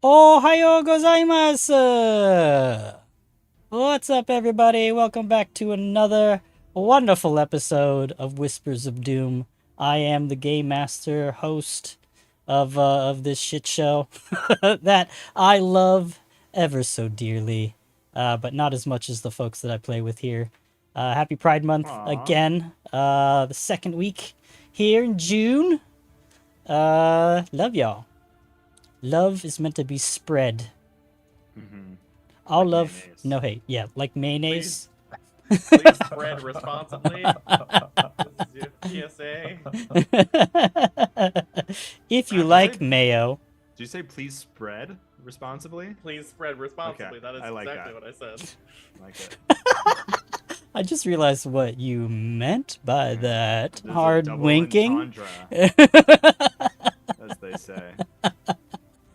Ohayou gozaimasu! What's up, everybody? Welcome back to another wonderful episode of Whispers of Doom. I am the Game Master, host of this shit show that I love ever so dearly, but not as much as the folks that I play with here. Happy Pride Month Aw. again. The second week here in June. Love y'all. Love is meant to be spread. Mm-hmm. All Like love, mayonnaise. no hate. Yeah, like mayonnaise. Please spread responsibly. This is your PSA. If you Did like you say- mayo. Did you say please spread responsibly? Please spread responsibly. Okay, That is I like exactly that. what I said. Like it. I just realized what you meant by that. There's a Hard double winking. entendre, as they say.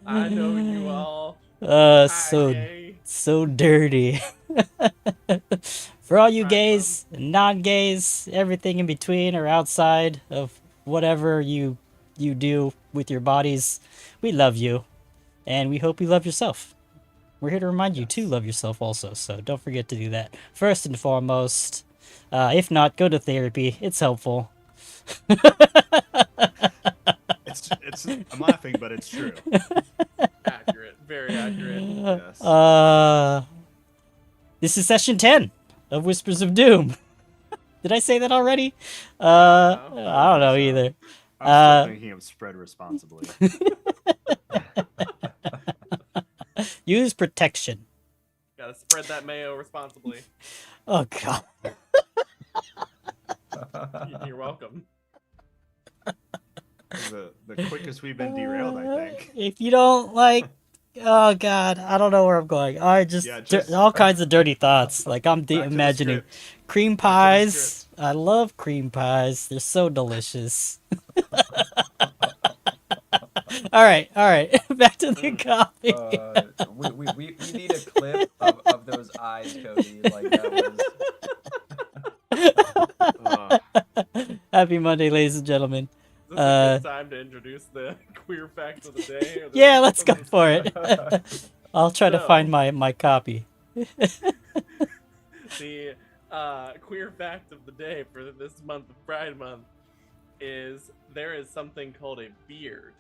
I know you all. So Gay. dirty. For all you Pride gays, non-gays, everything in between or outside of whatever you do with your bodies, we love you, and we hope you love yourself. We're here to remind you to Yes. love yourself also, so don't forget to do that first and foremost. If not, go to therapy. It's helpful. I'm laughing, but it's true. Accurate. Very accurate. Yes. This is session 10 of Whispers of Doom. Did I say that already? No. I don't know So, either. I'm still thinking of spread responsibly. Use protection. Gotta spread that mayo responsibly. Oh god. You're welcome. the quickest we've been derailed, I think. If you don't like, oh god, I don't know where I'm going. All kinds of dirty thoughts. Like I'm Back to the imagining script. cream Back to the pies. I love cream pies. They're so delicious. all right. Back to the copy. We need a clip of those eyes, Cody. Like that was. Happy Monday, ladies and gentlemen. Is this a good time to introduce the queer fact of the day? Or the Yeah, let's go for it. I'll try to So- find my copy. The queer fact of the day for this month of Pride Month is there is something called a beard.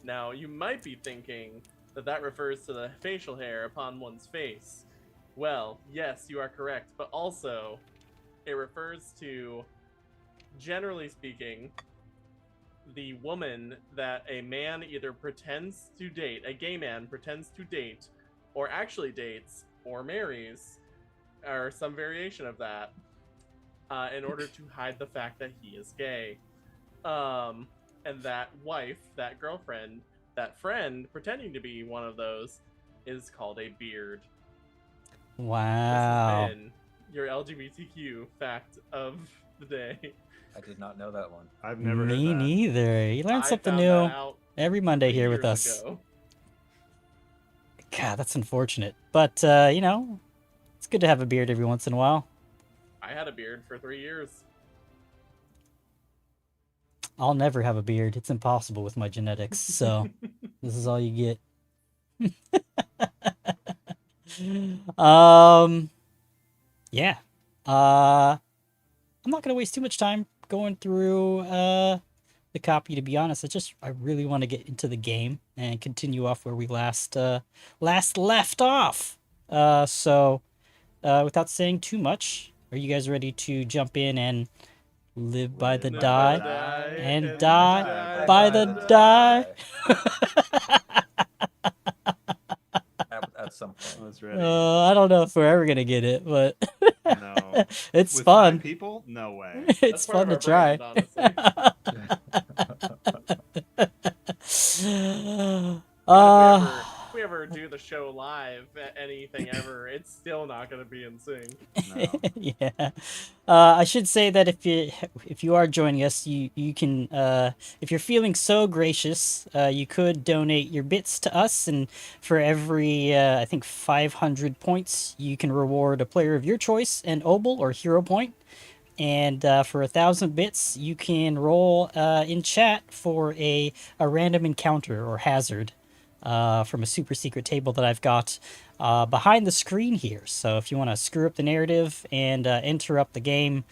Now, you might be thinking that refers to the facial hair upon one's face. Well, yes, you are correct, but also it refers to, generally speaking, the woman that a man either pretends to date, a gay man pretends to date, or actually dates, or marries, or some variation of that, in order to hide the fact that he is gay. And that wife, that girlfriend, that friend pretending to be one of those is called a beard. Wow. This has been your LGBTQ fact of the day. I did not know that one. I've never heard Me that. neither. You learn I something found new that out every Monday here with years us. ago. God, that's unfortunate. But, it's good to have a beard every once in a while. I had a beard for 3 years. I'll never have a beard. It's impossible with my genetics. So, this is all you get. Yeah. I'm not going to waste too much time going through the copy, to be honest. I really want to get into the game and continue off where we last left off. So without saying too much, are you guys ready to jump in and live by the Live die? by the die, and and die by the die. At some point. Let's ready. I don't know if we're ever gonna get it, but No. it's With fun. 5 people? No way. It's That's part fun of to our try. brand, uh, if we ever do the show live, anything ever, it's still not going to be in sync. No. yeah. I should say that if you are joining us, you can if you're feeling so gracious, you could donate your bits to us, and for every I think 500 points, you can reward a player of your choice an obol or hero point. And for 1,000 bits, you can roll in chat for a random encounter or hazard. from a super secret table that I've got behind the screen here. So if you want to screw up the narrative and interrupt the game,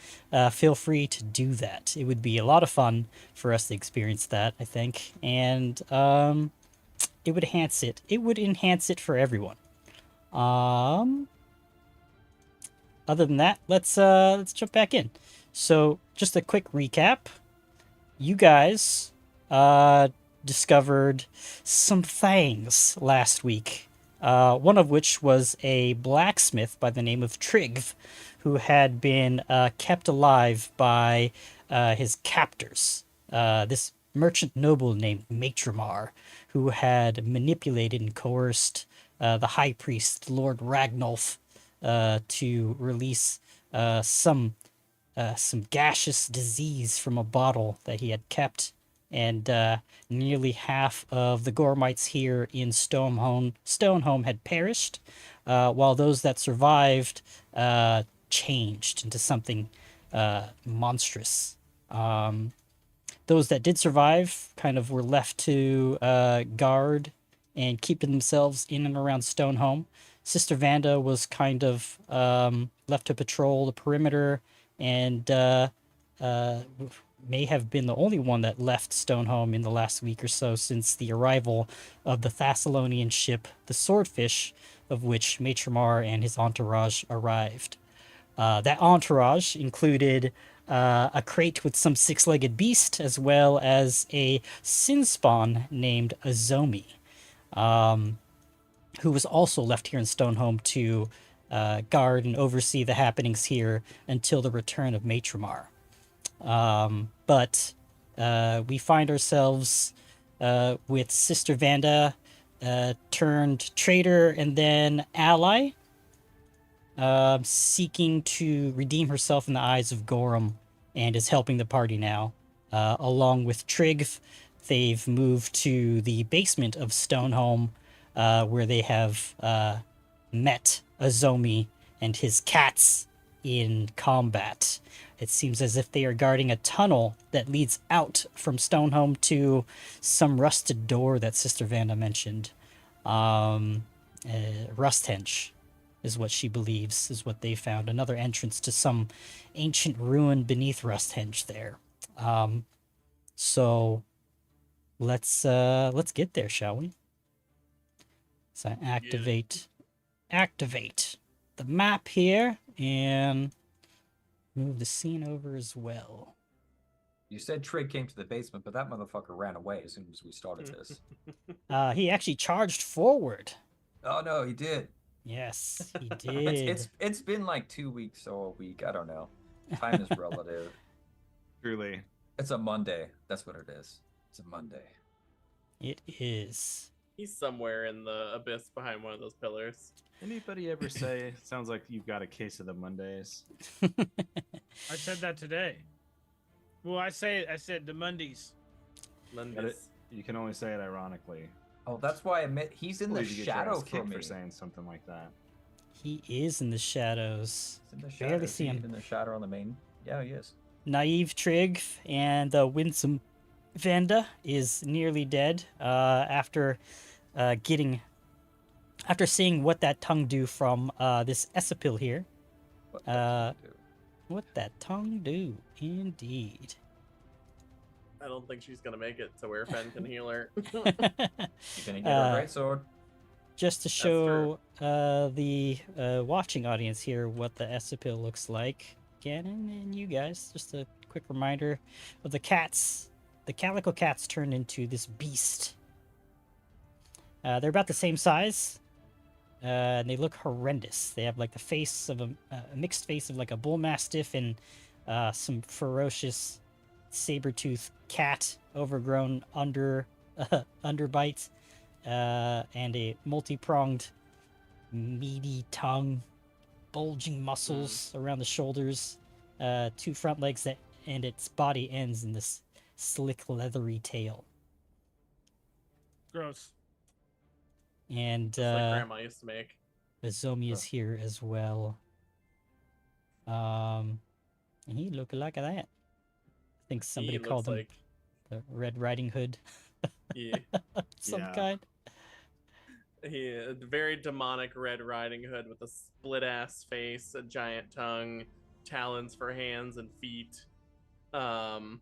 feel free to do that. It would be a lot of fun for us to experience that, I think, and it would enhance it. It would enhance it for everyone. Other than that, let's jump back in. So just a quick recap. You guys discovered some things last week. One of which was a blacksmith by the name of Trigv, who had been kept alive by his captors. This merchant noble named Matramar, who had manipulated and coerced the high priest, Lord Ragnolf, to release some gaseous disease from a bottle that he had kept, and nearly half of the Gormites here in Stoneholm had perished, while those that survived changed into something monstrous. Those that did survive kind of were left to guard and keep themselves in and around Stoneholm. Sister Vanda was kind of left to patrol the perimeter and may have been the only one that left Stoneholm in the last week or so since the arrival of the Thessalonian ship, the Swordfish, of which Matramar and his entourage arrived. That entourage included a crate with some six-legged beast, as well as a sin spawn named Azomi, who was also left here in Stoneholm to guard and oversee the happenings here until the return of Matramar. But we find ourselves with Sister Vanda turned traitor and then ally, seeking to redeem herself in the eyes of Gorham, and is helping the party now. Along with Trigv, they've moved to the basement of Stoneholm, where they have met Azomi and his cats in combat. It seems as if they are guarding a tunnel that leads out from Stoneholm to some rusted door that Sister Vanda mentioned. Rusthenge is what she believes is what they found. Another entrance to some ancient ruin beneath Rusthenge there. So let's get there, shall we? So activate the map here and move the scene over as well. You said Trig came to the basement, but that motherfucker ran away as soon as we started this. He actually charged forward. Oh no, he did. Yes, he did. It's been like 2 weeks or a week. I don't know. Time is relative. Truly. It's a Monday. That's what it is. It's a Monday. It is. He's somewhere in the abyss behind one of those pillars. Anybody ever say, sounds like you've got a case of the Mondays? I said that today. Well, I said the Mondays. Mondays. You can only say it ironically. Oh, that's why I admit he's in the Believe you get your shadow ass kicked from me. for saying something like that. He is in the shadows. He's in the Barely shadow. see him. In the shadow on the main. Yeah, he is. Naive Trigv and winsome Vanda is nearly dead after seeing what that tongue do from this Esapil here. What that tongue do, indeed. I don't think she's gonna make it to where Fen can heal her. You're gonna get a great sword. Just to show the watching audience here what the Esapil looks like. Ganon and you guys, just a quick reminder of the cats. The calico cats turned into this beast. They're about the same size. And they look horrendous. They have like the face of a mixed face of like a bull mastiff and some ferocious saber-toothed cat, overgrown underbite, and a multi-pronged meaty tongue, bulging muscles around the shoulders, two front legs and its body ends in this slick leathery tail. Gross. And Just like Grandma used to make. Azomi is here as well. And he look like that. I think somebody He called looks him like the Red Riding Hood. yeah. Some Yeah. kind. a very demonic Red Riding Hood with a split ass face, a giant tongue, talons for hands and feet. And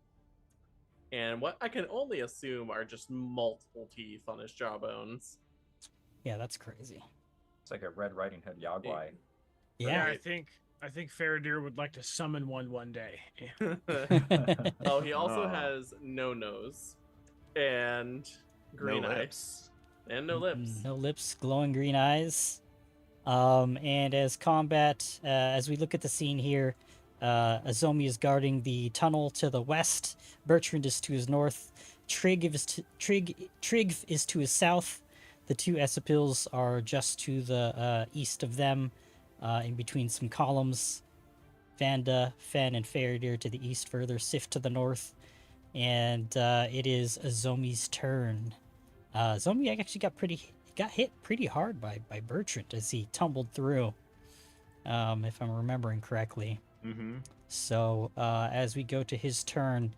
what I can only assume are just multiple teeth on his jawbones. Yeah, that's crazy. It's like a Red Riding Hood Yagwai. Yeah. I think Faradir would like to summon one day. Oh, he also Oh. has no nose and green No eyes lips. and no lips. No lips, glowing green eyes. And as combat, as we look at the scene here, Azomi is guarding the tunnel to the west. Bertrand is to his north. Trig is to his south. The two Esapils are just to the east of them, in between some columns. Vanda, Fen, and Faradir to the east further. Sif to the north. And it is Azomi's turn. Azomi actually got hit pretty hard by Bertrand as he tumbled through, if I'm remembering correctly. Mm-hmm. So as we go to his turn,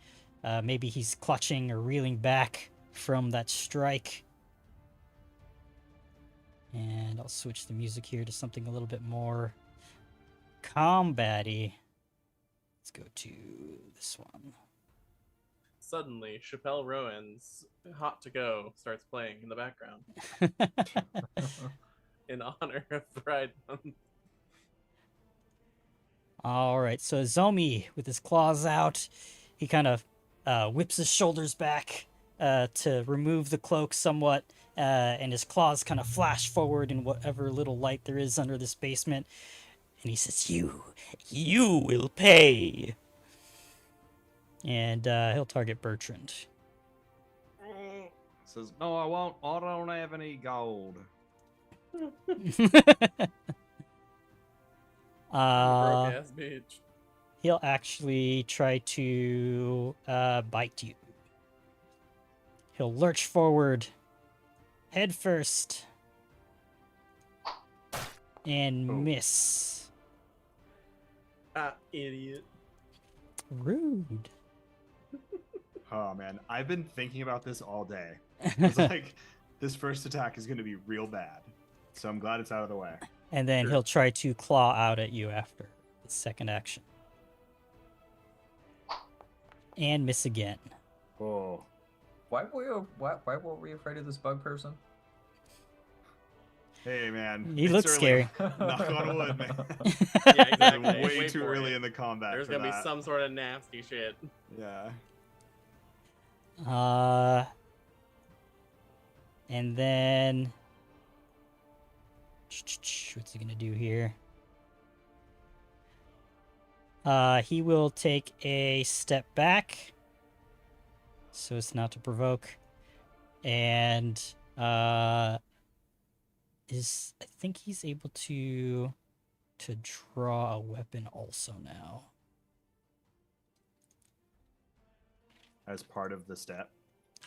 maybe he's clutching or reeling back from that strike. And I'll switch the music here to something a little bit more combat-y. Let's go to this one. Suddenly, Chappelle Rowan's Hot to Go starts playing in the background in honor of Pride Month. All right, so Zomi, with his claws out, he kind of whips his shoulders back to remove the cloak somewhat, and his claws kind of flash forward in whatever little light there is under this basement. And he says, You will pay. And he'll target Bertrand. Says, no, I won't. I don't have any gold. Broke ass bitch. He'll actually try to bite you. He'll lurch forward, head first, and Oh. miss. Ah, idiot. Rude. Oh man, I've been thinking about this all day. It's like this first attack is going to be real bad, so I'm glad it's out of the way. And then Sure. he'll try to claw out at you after his second action. And miss again. Oh, Why were we afraid of this bug person? hey man, He it's looks early. scary. Knock on wood, man. Yeah, exactly. Way Wait too for early it. in the combat. There's for gonna be that. some sort of nasty shit. Yeah. And then what's he gonna do here? He will take a step back, so as not to provoke, and I think he's able to draw a weapon also now. As part of the step.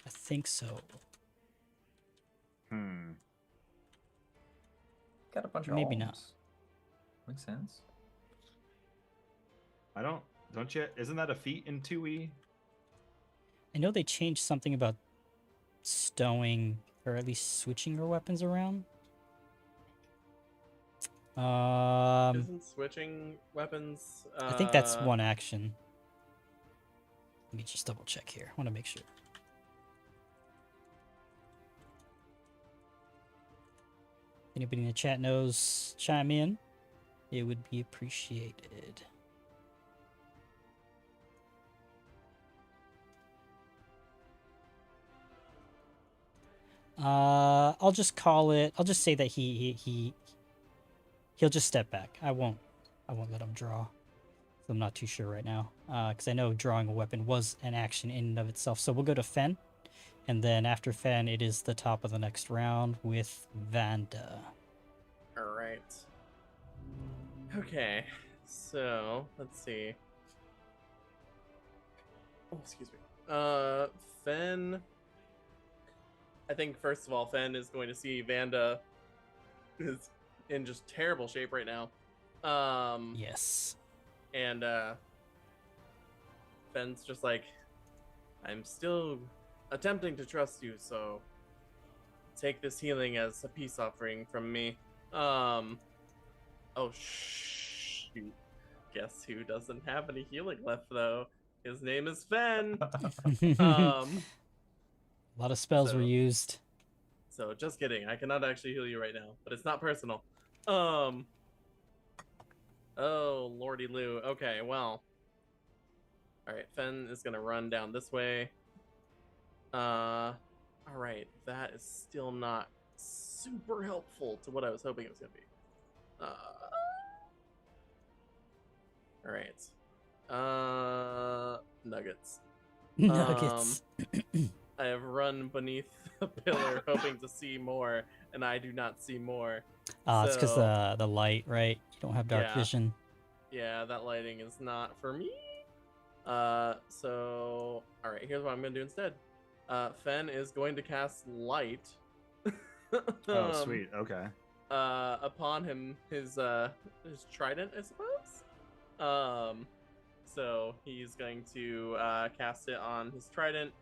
I think so. Got a bunch of Maybe not. arms. Makes sense. Don't you? Isn't that a feat in 2E? I know they changed something about stowing, or at least switching your weapons around. Isn't switching weapons? I think that's one action. Let me just double check here. I want to make sure. Anybody in the chat knows, chime in. It would be appreciated. I'll just call it. I'll just say that he'll just step back. I won't let him draw. I'm not too sure right now, because I know drawing a weapon was an action in and of itself. So we'll go to Fen, and then after Fen, it is the top of the next round with Vanda. All right. Okay, so let's see. Oh, excuse me. Fen. I think first of all, Fen is going to see Vanda is in just terrible shape right now. Yes. And Fen's just like, I'm still attempting to trust you, so take this healing as a peace offering from me. Oh shoot. Guess who doesn't have any healing left though? His name is Fen. A lot of spells were so- used. So just kidding. I cannot actually heal you right now, but it's not personal. Oh, Lordy Lou. Okay, well. Alright, Fen is gonna run down this way. Alright, that is still not super helpful to what I was hoping it was gonna be. Alright. Nuggets. Nuggets. I have run beneath the pillar hoping to see more, and I do not see more. It's because So- the light, right? You don't have dark Yeah. vision. Yeah, that lighting is not for me. So alright, here's what I'm gonna do instead. Fen is going to cast light. Oh, sweet. Okay. Upon him his trident, I suppose. So he's going to cast it on his trident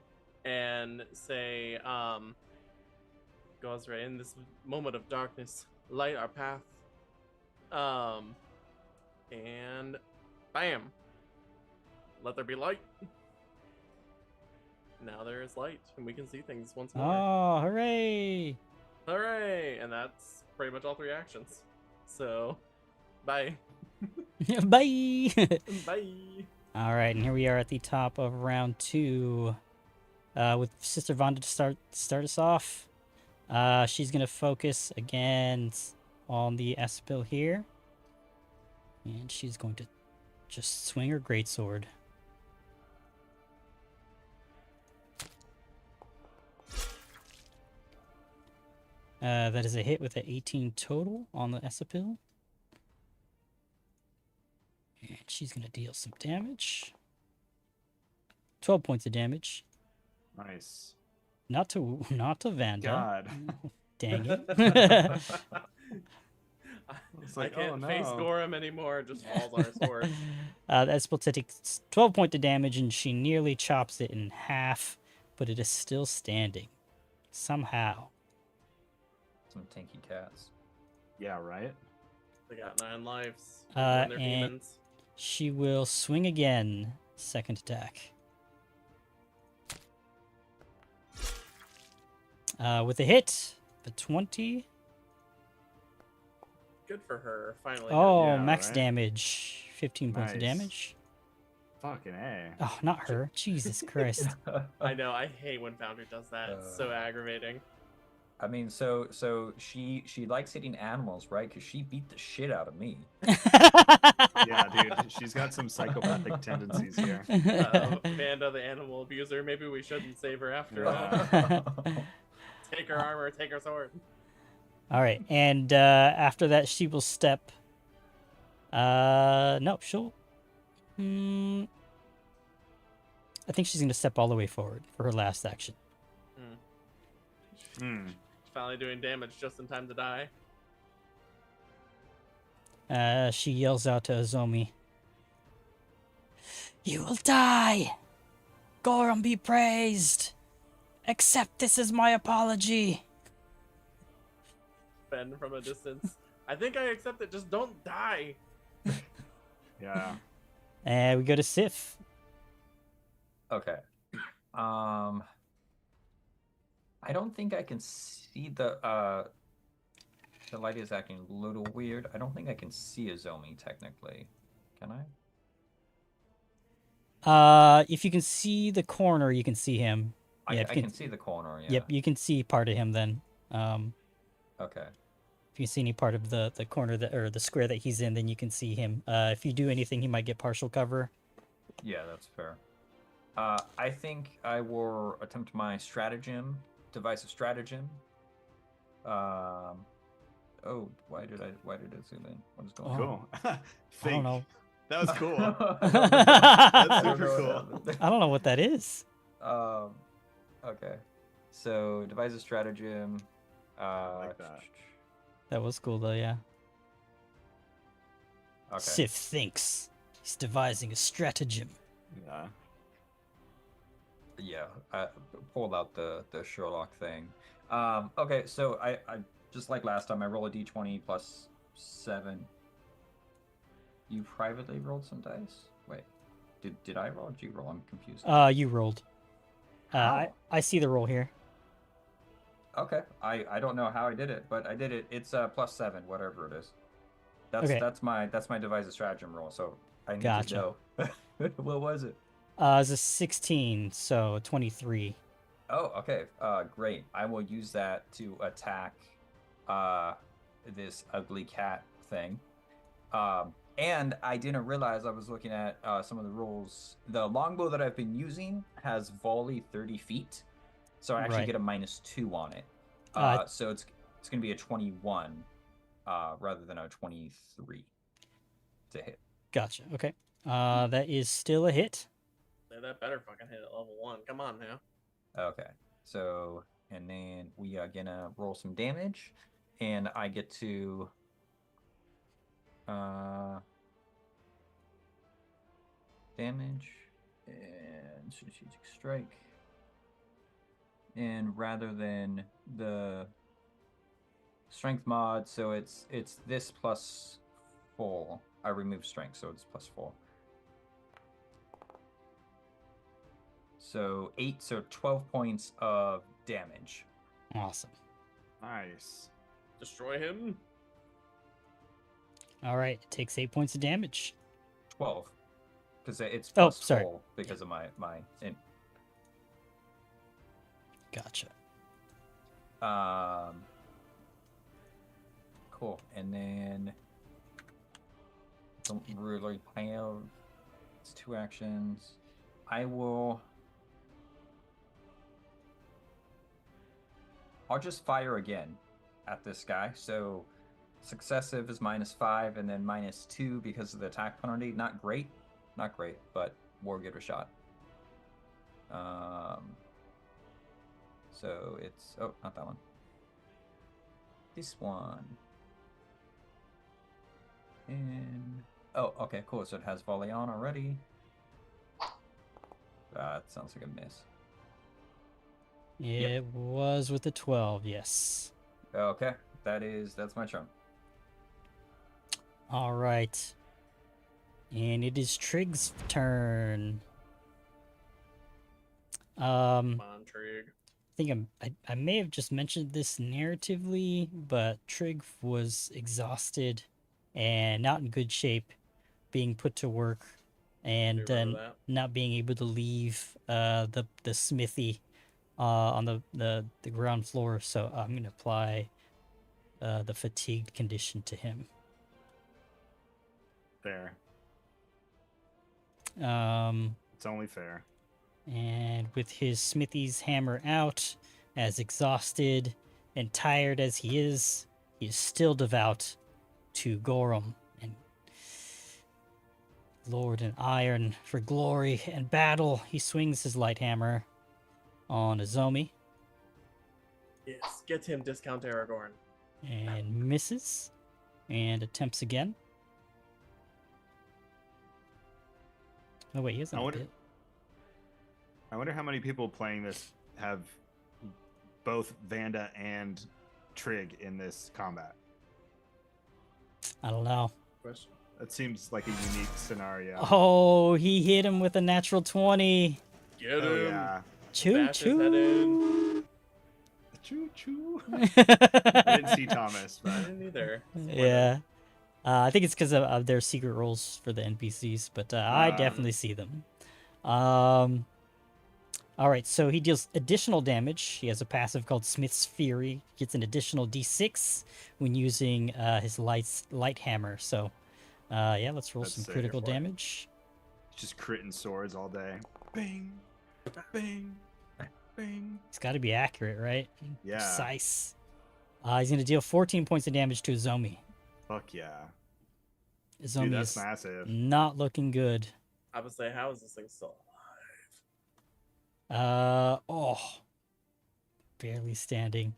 and say, Gosray, in this moment of darkness, light our path. And bam. Let there be light. Now there is light, and we can see things once more. Oh, hooray! Hooray! And that's pretty much all 3 actions. So, bye. Bye! Bye. All right, and here we are at the top of round 2 with Sister Vonda to start us off. She's going to focus again on the Espil here. And she's going to just swing her greatsword. That is a hit with an 18 total on the Espil. And she's going to deal some damage. 12 points of damage. Nice. Not to Vanda. God. Dang it. It's like, I can't oh, no. face Gorham anymore. It just falls on her sword. The Espil takes 12 points of damage, and she nearly chops it in half, but it is still standing. Somehow. Some tinky cats. Yeah, right? They got 9 lives. And They're demons. she will swing again. Second attack. With a hit, the 20. Good for her. Finally. Oh, yeah, max right? damage. 15 points of Nice. damage. Fucking A. Oh, not her. Jesus Christ. I know. I hate when Foundry does that. It's so aggravating. I mean, so she likes hitting animals, right? Because she beat the shit out of me. Yeah, dude. She's got some psychopathic tendencies here. Vanda, the animal abuser. Maybe we shouldn't save her after Yeah. all. Take her armor. Take her sword. All right, and after that, she will step. No, she'll. I think she's gonna step all the way forward for her last action. Hmm. Finally doing damage just in time to die. She yells out to Azomi. You will die! Gorham be praised! Accept this as my apology! Ben from a distance. I think I accept it. Just don't die. Yeah. And we go to Sif. Okay. I don't think I can see the light is acting a little weird. I don't think I can see Azomi technically. Can I? If you can see the corner, you can see him. I, Yeah, I if you can see the corner, yeah. Yep, you can see part of him then. Okay. If you see any part of the corner or the square that he's in, then you can see him. If you do anything, he might get partial cover. Yeah, that's fair. I think I will attempt my device of stratagem. Oh, why did it zoom in? What is going on? Cool. I Think. don't know. That was cool. I That's don't super know what cool. happened. I don't know what that is. Okay. So devise a stratagem. like that. That was cool though, yeah. Okay. Sif thinks he's devising a stratagem. Yeah. Yeah. Pull out the Sherlock thing. Okay, so I just like last time, I roll a d20 plus 7. You privately rolled some dice? Wait, did I roll? Did you roll? I'm confused. You rolled. How? I see the roll here. Okay, I don't know how I did it, but I did it. It's plus 7, whatever it is. Okay. That's my devise a stratagem roll. So I need Gotcha. to know. What was it? It's a 16, so 23. Oh, okay. Great. I will use that to attack this ugly cat thing. And I didn't realize I was looking at some of the rules. The longbow that I've been using has volley 30 feet, so I actually Right. get a -2 on it. So it's going to be a 21 rather than a 23 to hit. Gotcha. Okay. That is still a hit. Yeah, that better fucking hit at level 1. Come on now. Okay. So, and then we are gonna roll some damage, and I get to damage and strategic strike. And rather than the strength mod, so it's this plus 4. I remove strength, so it's plus 4. So 8, so 12 points of damage. Awesome. Nice. Destroy him. All right. It takes 8 points of damage. 12. Because it's Oh, plus sorry. 4 because of my Gotcha. Cool. And then don't really have, it's 2 actions. I'll just fire again at this guy. So successive is -5 and then -2 because of the attack penalty. Not great, but we'll give it a shot. So it's, oh, not that one. This one. And, oh, okay, cool. So it has volley on already. That sounds like a miss. It was with the 12, yes. Okay, that's my turn. All right. And it is Trig's turn. Come on, Trig. I think I may have just mentioned this narratively, but Trig was exhausted and not in good shape, being put to work, and Do remember that. not being able to leave the smithy on the ground floor. So I'm gonna apply the fatigued condition to him. Fair. It's only fair. And with his smithy's hammer out, as exhausted and tired as he is still devout to Gorham and Lord in iron for glory and battle. He swings his light hammer on Azomi. Yes, get him, Discount Aragorn. And misses. And attempts again. Oh wait, he hasn't hit. I wonder how many people playing this have both Vanda and Trig in this combat. I don't know. Question. That seems like a unique scenario. Oh, he hit him with a natural 20. Get him. Oh yeah. Choo Bash his head in. Choo choo. I didn't see Thomas, I but didn't either. Yeah. I think it's because of their secret roles for the NPCs, but I definitely see them. All right, so he deals additional damage. He has a passive called Smith's Fury. Gets an additional D6 when using his light hammer. So, yeah, let's roll Let's some see critical here for you. damage. just critting swords all day. Bing, bing, bing. It's got to be accurate, right? Yeah. Precise. He's going to deal 14 points of damage to Azomi. Fuck yeah. Azomi Dude, that's is massive. not looking good. I would say, how is this thing still Barely standing.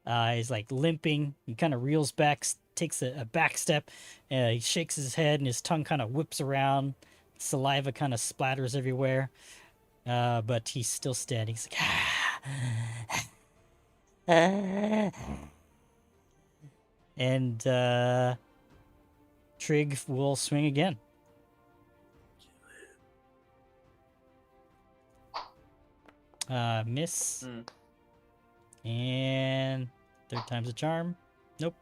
He's like limping. He kind of reels back, takes a back step. He shakes his head, and his tongue kind of whips around. Saliva kind of splatters everywhere. But he's still standing. He's like, And Trig will swing again. Miss. And third time's a charm. Nope.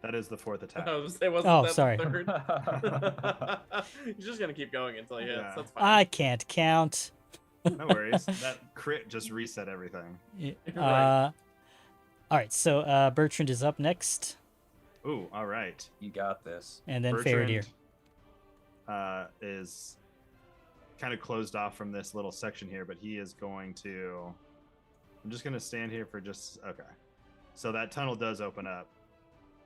That is the fourth attack. I was gonna say, wasn't Oh, that sorry. the third? You're just gonna keep going until he hits. Yeah. That's fine. I can't count. No worries. That crit just reset everything. All right, so Bertrand is up next, Ooh, all right. You got this. and then Bertrand Faradir. is kind of closed off from this little section here, but he is going to. I'm just going to stand here for just. Okay. So that tunnel does open up.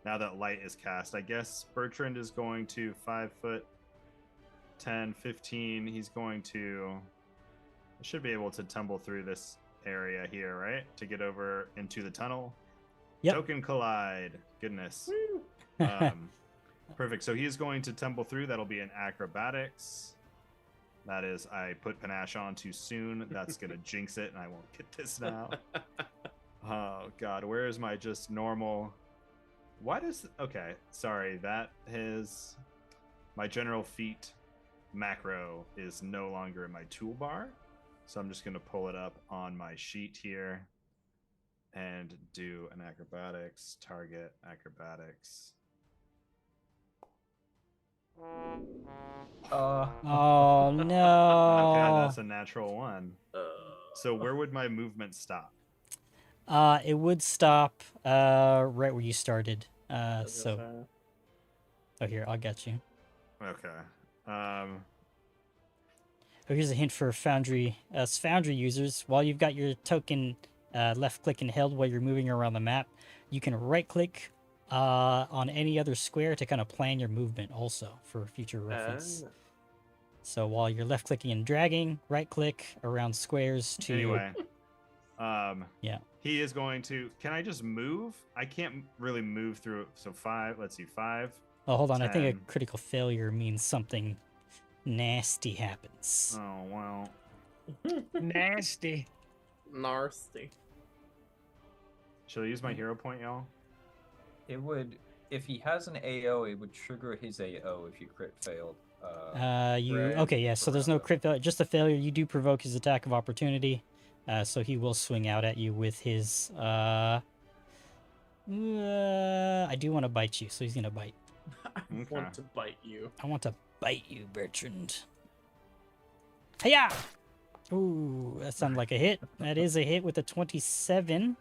Now that light is cast, I guess Bertrand is going to 5 foot 10, 15. He's going to. I should be able to tumble through this area here, right? To get over into the tunnel. Yep. Token collide. Goodness. Perfect. So he's going to tumble through. That'll be an acrobatics. That is, I put panache on too soon. That's going to jinx it, and I won't get this now. Oh, God. Where is my just normal... Why does... Okay, sorry. That is... My general feat macro is no longer in my toolbar. So I'm just going to pull it up on my sheet here and do an acrobatics, target, acrobatics. Oh Okay, no! that's a natural one. So where would my movement stop? It would stop right where you started. So oh, here, I'll get you. Okay. Oh, here's a hint for Foundry. As Foundry users, while you've got your token left click and held while you're moving around the map, you can right click on any other square to kind of plan your movement also for future reference. So while you're left clicking and dragging, right click around squares to... Anyway. Yeah. He is going to... Can I just move? I can't really move through... So 5, let's see, 5. Oh, hold on. 10. I think a critical failure means something nasty happens. Oh, well. Nasty. Nasty. Should I use my hero point, y'all? It would, if he has an AO, it would trigger his AO if you crit failed. Okay, yeah, so there's no crit failure, just a failure. You do provoke his attack of opportunity, so he will swing out at you with his, I do want to bite you, so he's gonna bite. I want to bite you. I want to bite you, Bertrand. Hiya! Ooh, that sounded like a hit. That is a hit with a 27.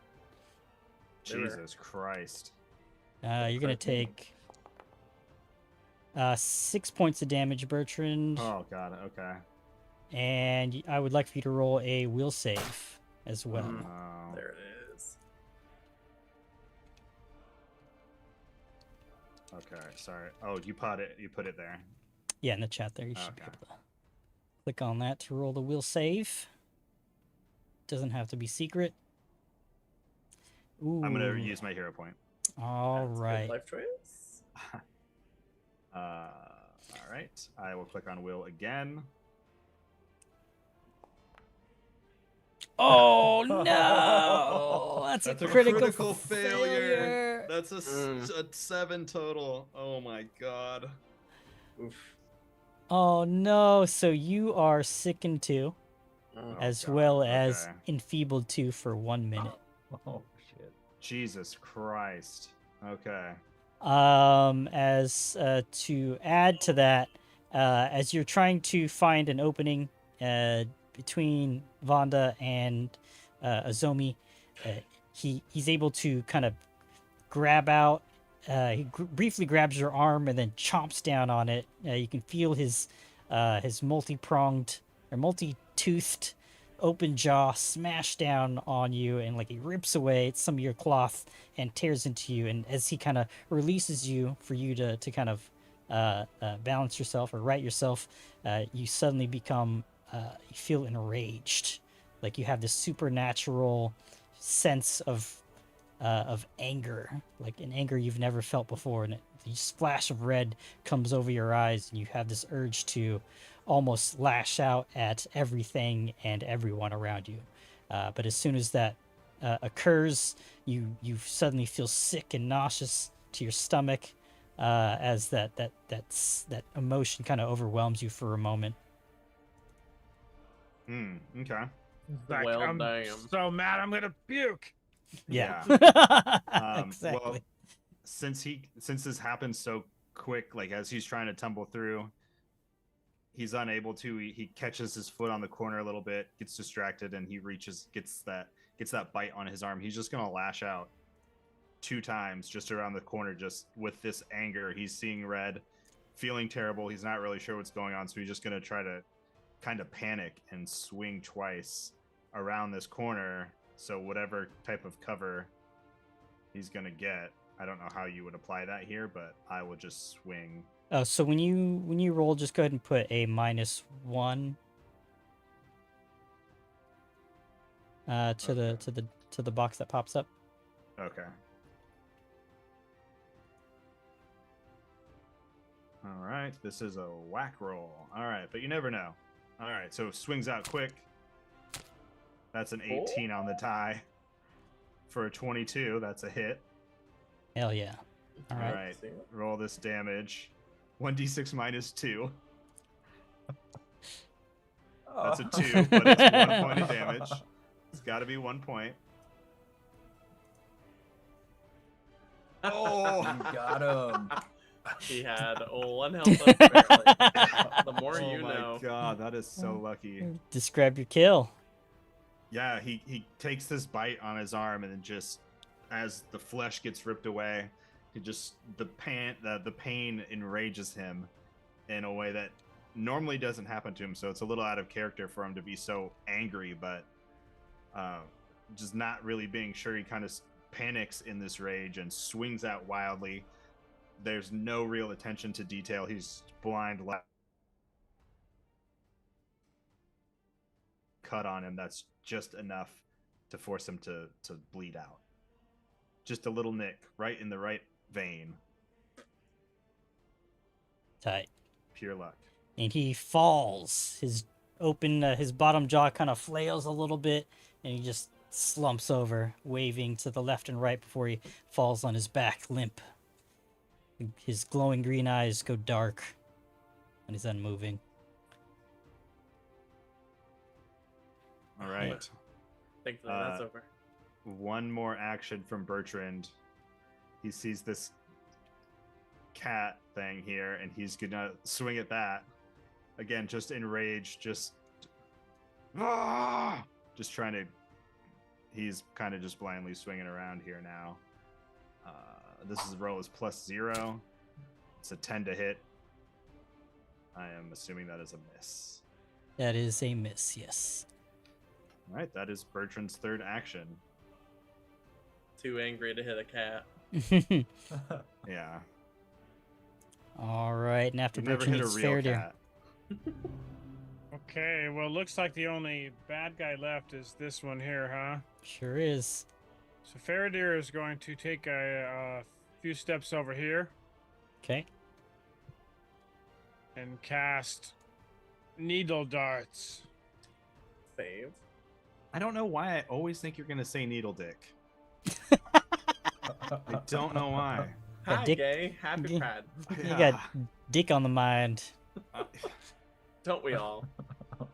Jesus Christ. You're gonna take 6 points of damage, Bertrand. Oh, God, okay. And I would like for you to roll a will save as well. Oh. There it is. Okay, sorry. Oh, you put it there. Yeah, in the chat there. You should be Okay. able to click on that to roll the will save. Doesn't have to be secret. Ooh. I'm gonna use my hero point. All That's a good right. life choice. All right. I will click on will again. Oh no! That's a critical failure. That's a, Mm. a 7 total. Oh my God. Oof. Oh no! So you are sickened 2, Mm. as God, well as okay. enfeebled 2 for 1 minute. Oh, shit. Jesus Christ. Okay. As to add to that, as you're trying to find an opening between Vonda and Azomi, he's able to kind of grab out. He briefly grabs your arm and then chomps down on it. You can feel his multi-pronged or multi-toothed open jaw smash down on you, and like he rips away some of your cloth and tears into you. And as he kind of releases you for you to kind of balance yourself or right yourself, you suddenly become you feel enraged, like you have this supernatural sense of anger, like an anger you've never felt before, and the splash of red comes over your eyes, and you have this urge to almost lash out at everything and everyone around you. But as soon as that occurs, you suddenly feel sick and nauseous to your stomach as that emotion kind of overwhelms you for a moment. Okay. Like, Well, I'm damn. so mad I'm gonna puke. Yeah. Exactly. Well, since this happens so quick, like as he's trying to tumble through, he's unable to. He catches his foot on the corner a little bit, gets distracted, and he gets that bite on his arm. He's just gonna lash out 2 times just around the corner, just with this anger. He's seeing red, feeling terrible. He's not really sure what's going on, so he's just gonna try to kind of panic and swing twice around this corner. So whatever type of cover he's gonna get, I don't know how you would apply that here, but I will just swing. Oh, so when you roll, just go ahead and put a -1 to the box that pops up. Okay. All right, this is a whack roll. All right, but you never know. All right, so swings out quick. That's an 18 on the tie. For a 22, that's a hit. Hell yeah! All All right. right, roll this damage. 1d6 minus 2. That's a 2, but it's 1 point of damage. It's got to be 1 point. Oh, You got him. He had 1 health left, apparently. The more oh you my know. god, that is so lucky. Describe your kill. Yeah, he takes this bite on his arm, and then just as the flesh gets ripped away, the pain enrages him in a way that normally doesn't happen to him. So it's a little out of character for him to be so angry, but just not really being sure. He kind of panics in this rage and swings out wildly. There's no real attention to detail. He's blind cut on him. That's just enough to force him to bleed out. Just a little nick right in the right vein. Tight. Pure luck. And he falls. His bottom jaw kind of flails a little bit, and he just slumps over, waving to the left and right before he falls on his back, limp. His glowing green eyes go dark, and he's unmoving. All right. Thankfully, that's over. One more action from Bertrand. He sees this cat thing here, and he's gonna swing at that. Again, just enraged, just trying to. He's kind of just blindly swinging around here now. This roll is +0. It's a 10 to hit. I am assuming that is a miss. That is a miss, yes. All right, that is Bertrand's third action. Too angry to hit a cat. Yeah. All right, and after You've never Bertrand hit a it's real Faraday. cat. Okay, well, looks like the only bad guy left is this one here, huh? Sure is. So Faraday is going to take a few steps over here Okay. and cast needle darts. Save. I don't know why I always think you're gonna say needle dick. I don't know why. Got Hi, dick- gay. Happy Yeah. Pride. You got dick on the mind. Don't we all?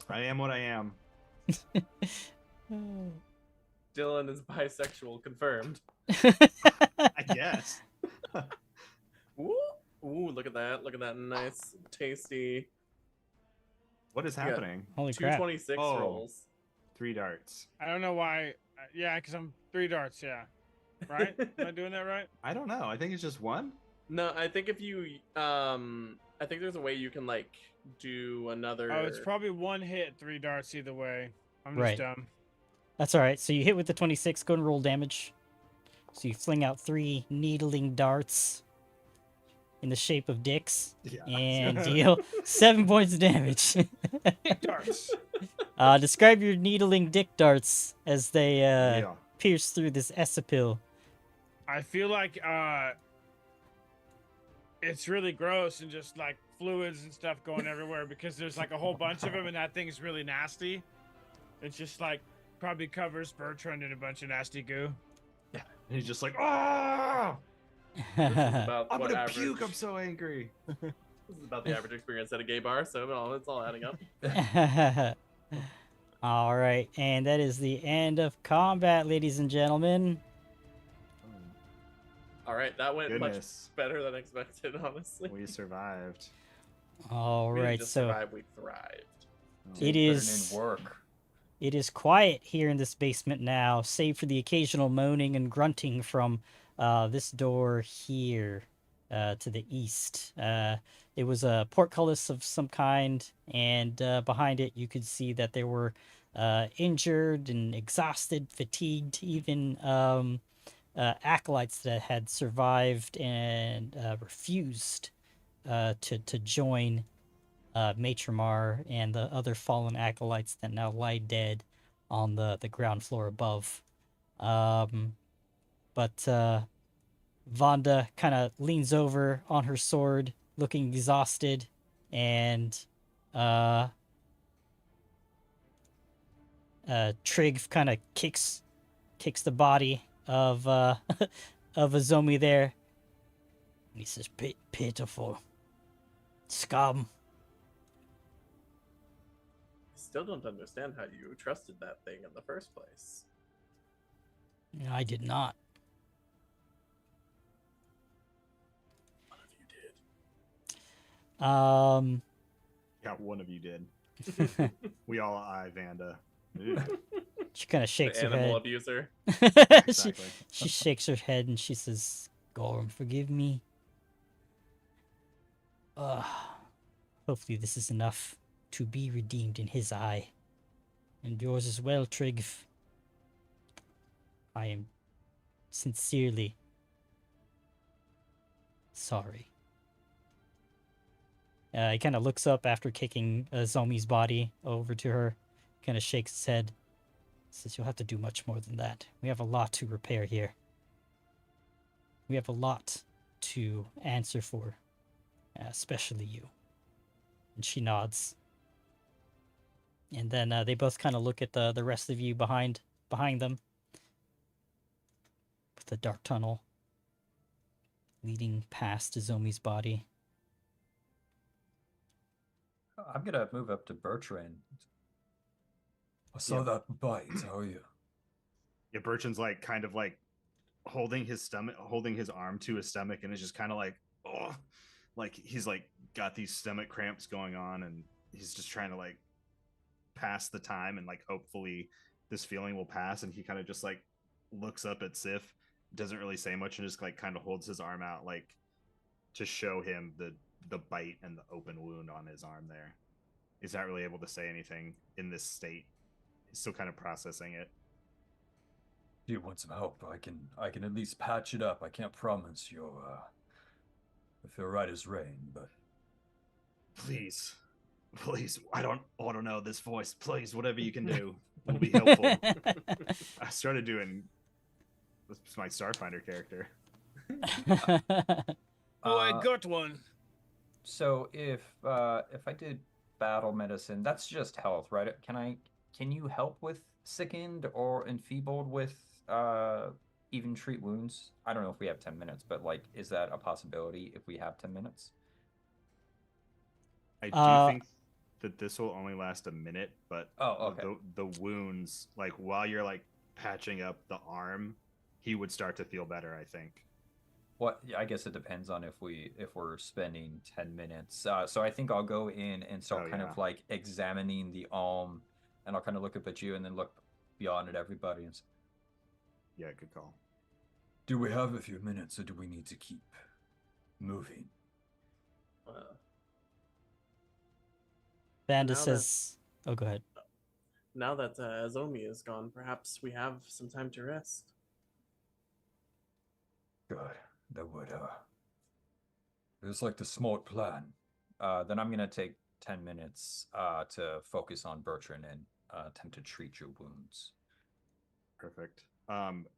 I am what I am. Dylan is bisexual, confirmed. I guess. Ooh, ooh, look at that. Look at that nice, tasty What is happening? Holy crap. 226 Oh. rolls. 3 darts. I don't know why. Yeah, because I'm 3 darts, yeah. Right? Am I doing that right? I don't know. I think it's just 1. No, I think if you, I think there's a way you can, like, do another. Oh, it's probably 1 hit, 3 darts either way. I'm just Right. dumb. That's all right. So you hit with the 26. Go and roll damage. So you fling out 3 needling darts in the shape of dicks Yeah. and deal 7 points of damage. Darts. Describe your needling dick darts as they Yeah. pierce through this esopil. I feel like it's really gross and just like fluids and stuff going everywhere because there's like a whole bunch of them and that thing is really nasty. It's just like Probably covers Bertrand in a bunch of nasty goo. And he's just like, oh, This is about I'm what gonna average. puke. I'm so angry. This is about the average experience at a gay bar, so it's all adding up. All right, and that is the end of combat, ladies and gentlemen. All right, that went Goodness. much better than expected, honestly. We survived. All We didn't right, just so survive, we thrived. it Put is in work. it is quiet here in this basement now, save for the occasional moaning and grunting from this door here to the east. It was a portcullis of some kind, and behind it you could see that there were injured and exhausted, fatigued, even acolytes that had survived and refused to join Matramar and the other fallen acolytes that now lie dead on the ground floor above. But Vonda kind of leans over on her sword, looking exhausted, and Trig kind of kicks the body of of Azomi there. And he says, pitiful scum. I still don't understand how you trusted that thing in the first place. I did not. One of you did. Yeah, one of you did. We all eye Vanda. She kind of shakes The her animal head. abuser. Exactly. She shakes her head and she says, Gorm, forgive me. Hopefully this is enough to be redeemed in his eye. And yours as well, Trig. I am sincerely sorry. He kind of looks up after kicking Zomi's body over to her, kind of shakes his head. Says, you'll have to do much more than that. We have a lot to repair here. We have a lot to answer for, especially you. And she nods. And then they both kind of look at the rest of you behind them. With the dark tunnel leading past Zomi's body. I'm gonna move up to Bertrand. I saw Yeah. that bite. How are you? Yeah, Bertrand's like kind of like holding his arm to his stomach, and it's just kind of like, oh, like he's like got these stomach cramps going on, and he's just trying to like pass the time, and like hopefully this feeling will pass. And he kind of just like looks up at Sif, doesn't really say much, and just like kind of holds his arm out like to show him the bite and the open wound on his arm there. He's not really able to say anything in this state. He's still kind of processing it. Do you want some help? I can at least patch it up. I can't promise you'll feel right as rain, but Please, I don't want to know this voice. Please, whatever you can do will be helpful. I started doing this is my Starfinder character. Oh, I got one. So if I did battle medicine, that's just health, right? Can you help with sickened or enfeebled with even treat wounds? I don't know if we have 10 minutes, but like, is that a possibility if we have 10 minutes? I do think that this will only last a minute, but Oh, okay. the wounds, like while you're like patching up the arm, he would start to feel better, I think. What? I guess it depends on if we're spending 10 minutes. So I think I'll go in and start kind of like examining the arm, and I'll kind of look up at you and then look beyond at everybody and say, Yeah, good call. do we have a few minutes or do we need to keep moving? Vanda Now says, oh, go ahead. Now that Azomi is gone, perhaps we have some time to rest. Good. That would it's like the smart plan. then I'm gonna take 10 minutes to focus on Bertrand and attempt to treat your wounds. Perfect.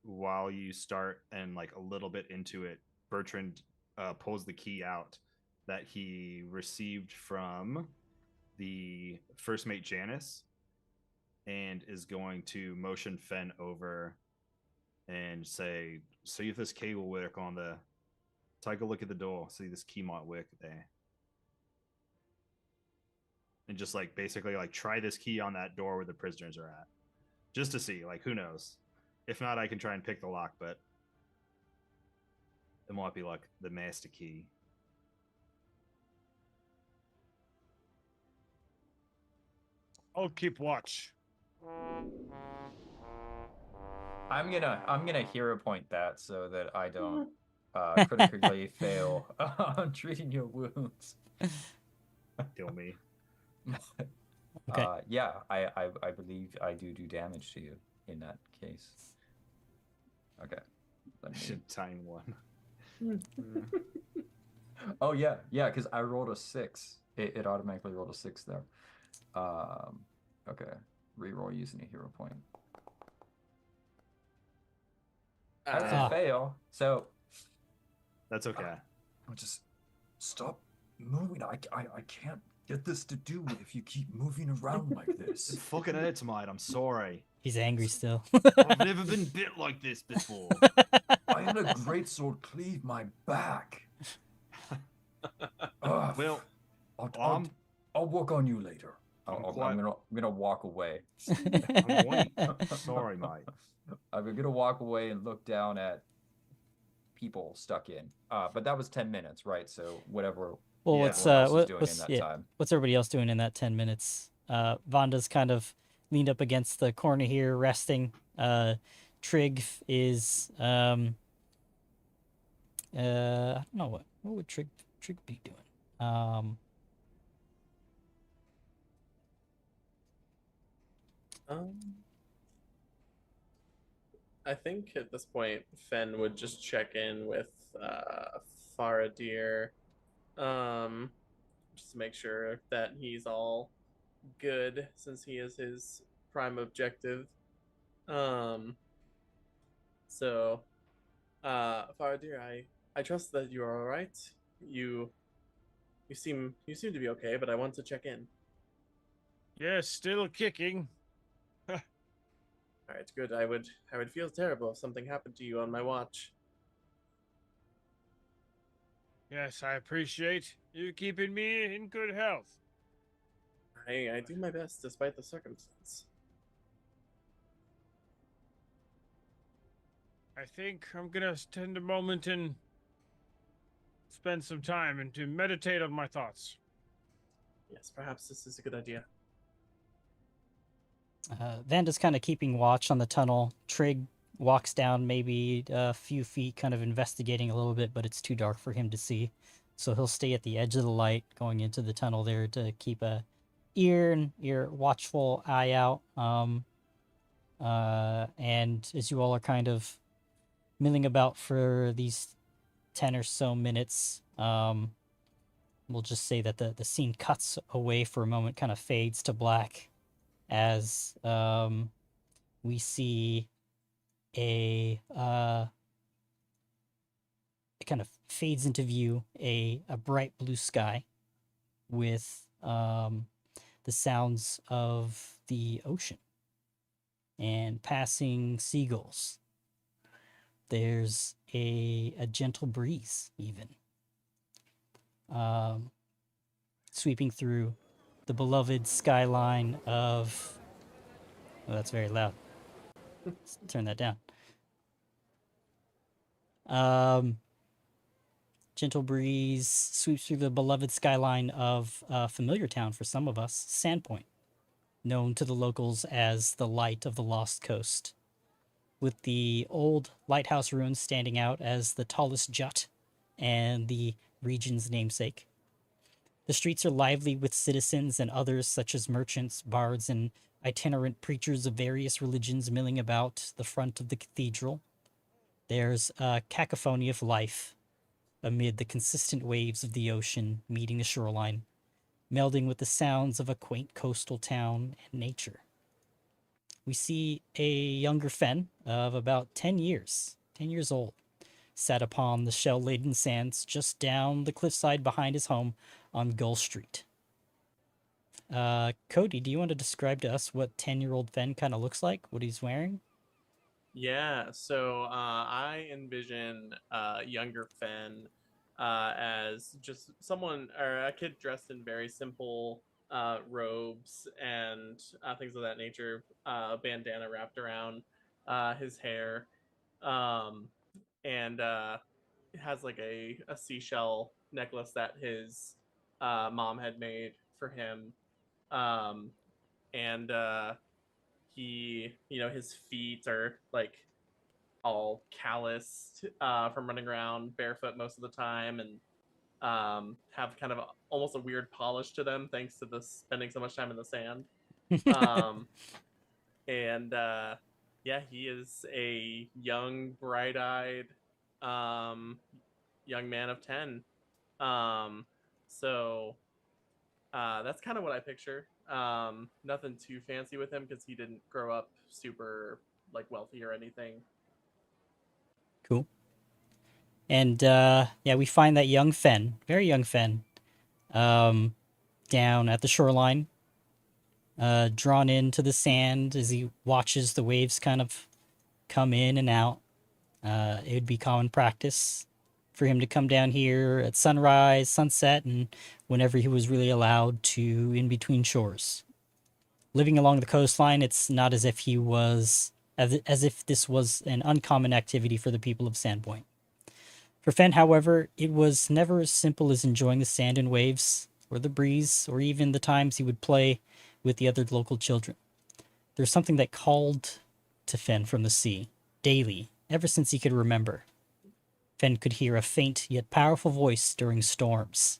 While you start and like a little bit into it, Bertrand pulls the key out that he received from the first mate Janice, and is going to motion Fen over and say, see if this key will work on the. Take a look at the door. See this key might work there. And just like basically like try this key on that door where the prisoners are at. Just to see, like, who knows? If not, I can try and pick the lock, but it might be like the master key. I'll keep watch. I'm gonna hero point that so that I don't critically fail on treating your wounds. Kill me. Okay. Yeah, I believe I do damage to you in that case. Okay. Let me... Should tine one. Oh yeah, because I rolled a 6. It automatically rolled a 6 there. Okay. Reroll using a hero point. That's a fail. So That's okay. I'll just stop moving. I can't get this to do if you keep moving around like It's this. fucking hurts, mate. I'm sorry. He's angry still. I've never been bit like this before. I had a greatsword cleave my back. Ugh. Well, I'll work on you later. I'm gonna walk away. I'm white. Sorry, mate. I'm gonna walk away and look down at people stuck in. But that was 10 minutes, right? So whatever. Well, Yeah, what's everyone else is doing what's in that time. what's everybody else doing in that 10 minutes? Vonda's kind of leaned up against the corner here, resting. Trig is I don't know what would Trig be doing. I think at this point, Fen would just check in with Faradir, just to make sure that he's all good, since he is his prime objective. So, Faradir, I trust that you are all right. You seem to be okay, but I want to check in. Yes, still kicking. All right, good. I would feel terrible if something happened to you on my watch. Yes, I appreciate you keeping me in good health. I do my best despite the circumstance. I think I'm gonna spend a moment and spend some time and to meditate on my thoughts. Yes, perhaps this is a good idea. Vanda's kind of keeping watch on the tunnel. Trig walks down maybe a few feet, kind of investigating a little bit, but it's too dark for him to see. So he'll stay at the edge of the light going into the tunnel there to keep a ear watchful eye out. And as you all are kind of milling about for these 10 or so minutes, we'll just say that the scene cuts away for a moment, kind of fades to black, as we see it kind of fades into view a bright blue sky with the sounds of the ocean and passing seagulls. There's a gentle breeze even sweeping through the beloved skyline of... Oh, that's very loud. Let's turn that down. Gentle breeze sweeps through the beloved skyline of a familiar town for some of us, Sandpoint, known to the locals as the Light of the Lost Coast, with the old lighthouse ruins standing out as the tallest jut and the region's namesake. The streets are lively with citizens and others such as merchants, bards, and itinerant preachers of various religions milling about the front of the cathedral. There's a cacophony of life amid the consistent waves of the ocean meeting the shoreline, melding with the sounds of a quaint coastal town and nature. We see a younger Fen of about 10 years old, sat upon the shell-laden sands just down the cliffside behind his home on Gull Street. Cody, do you want to describe to us what 10-year-old Fen kind of looks like? What he's wearing? Yeah, so I envision younger Fen as just someone or a kid dressed in very simple robes and things of that nature. A bandana wrapped around his hair, um, and has like a seashell necklace that his mom had made for him. Um, and he, his feet are like all calloused from running around barefoot most of the time, and have kind of almost a weird polish to them thanks to the spending so much time in the sand. Um, and yeah, he is a young, bright-eyed um, young man of 10. Um, so that's kind of what I picture. Nothing too fancy with him because he didn't grow up super like wealthy or anything. Cool. And yeah, we find that young Fen, very young Fen, down at the shoreline, drawn into the sand as he watches the waves kind of come in and out. It would be common practice for him to come down here at sunrise, sunset, and whenever he was really allowed to in between shores. Living along the coastline, it's not as if he was as if this was an uncommon activity for the people of Sandpoint. For Fen, however, it was never as simple as enjoying the sand and waves, or the breeze, or even the times he would play with the other local children. There's something that called to Fen from the sea, daily, ever since he could remember. Fen could hear a faint yet powerful voice during storms,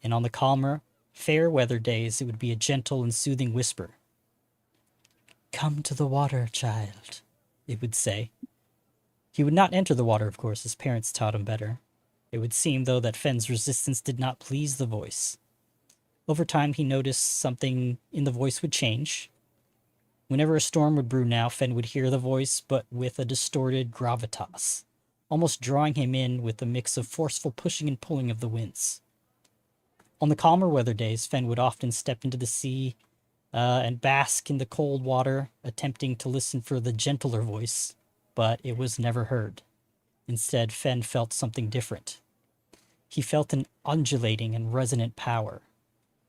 and on the calmer, fair weather days it would be a gentle and soothing whisper. "Come to the water, child," it would say. He would not enter the water, of course, his parents taught him better. It would seem, though, that Fen's resistance did not please the voice. Over time, he noticed something in the voice would change. Whenever a storm would brew now, Fen would hear the voice, but with a distorted gravitas, almost drawing him in with a mix of forceful pushing and pulling of the winds. On the calmer weather days, Fen would often step into the sea and bask in the cold water, attempting to listen for the gentler voice, but it was never heard. Instead, Fen felt something different. He felt an undulating and resonant power.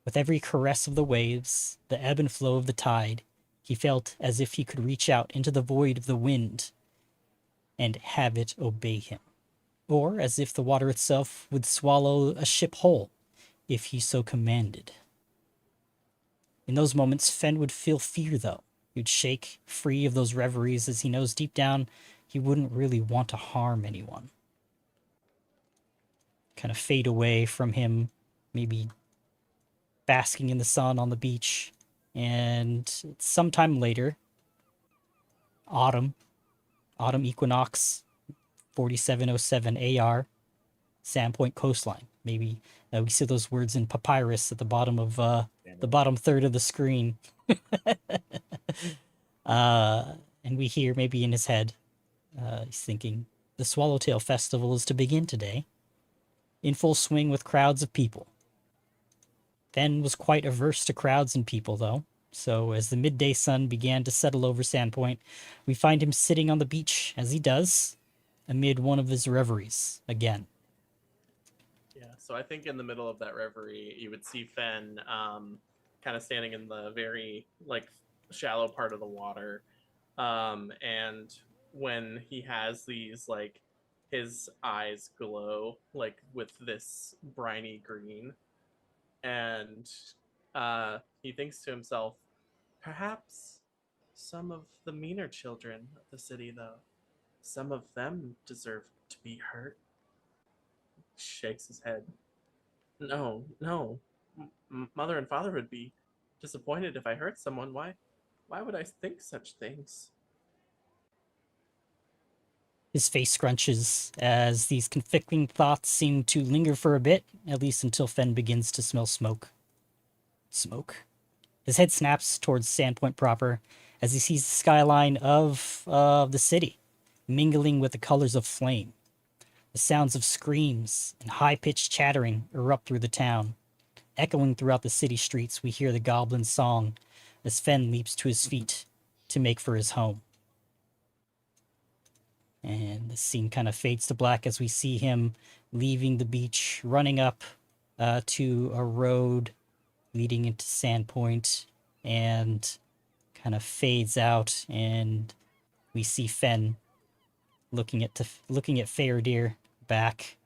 With every caress of the waves, the ebb and flow of the tide, he felt as if he could reach out into the void of the wind and have it obey him. Or as if the water itself would swallow a ship whole, if he so commanded. In those moments, Fen would feel fear, though. He'd shake free of those reveries as he knows deep down he wouldn't really want to harm anyone. Kind of fade away from him, maybe basking in the sun on the beach. And sometime later, autumn equinox, 4707 AR, Sandpoint coastline. Maybe we see those words in papyrus at the bottom of the bottom third of the screen. And we hear maybe in his head, he's thinking, the Swallowtail Festival is to begin today, in full swing with crowds of people. Fen was quite averse to crowds and people, though, so as the midday sun began to settle over Sandpoint, we find him sitting on the beach, as he does, amid one of his reveries, again. Yeah, so I think in the middle of that reverie, you would see Fen kind of standing in the very like shallow part of the water, and when he has these like his eyes glow like with this briny green, and he thinks to himself, perhaps some of the meaner children of the city, though, some of them deserve to be hurt. Shakes his head. No, no. Mother and father would be disappointed if I hurt someone. Why would I think such things? His face scrunches as these conflicting thoughts seem to linger for a bit, at least until Fen begins to smell smoke. Smoke? His head snaps towards Sandpoint proper as he sees the skyline of the city, mingling with the colors of flame. The sounds of screams and high-pitched chattering erupt through the town. echoing throughout the city streets, we hear the goblin song as Fen leaps to his feet to make for his home. And the scene kind of fades to black as we see him leaving the beach, running up to a road leading into Sandpoint, and kind of fades out, and we see Fen looking at Fairdeer back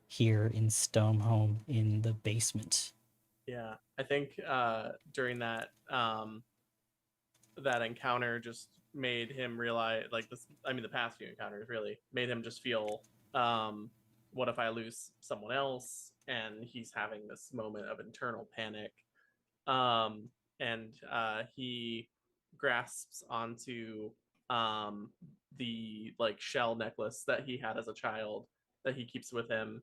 here in Stonehome in the basement. Yeah, I think during that that encounter just made him realize, like this. I mean, the past few encounters really made him just feel, what if I lose someone else? And he's having this moment of internal panic, and he grasps onto the like shell necklace that he had as a child that he keeps with him.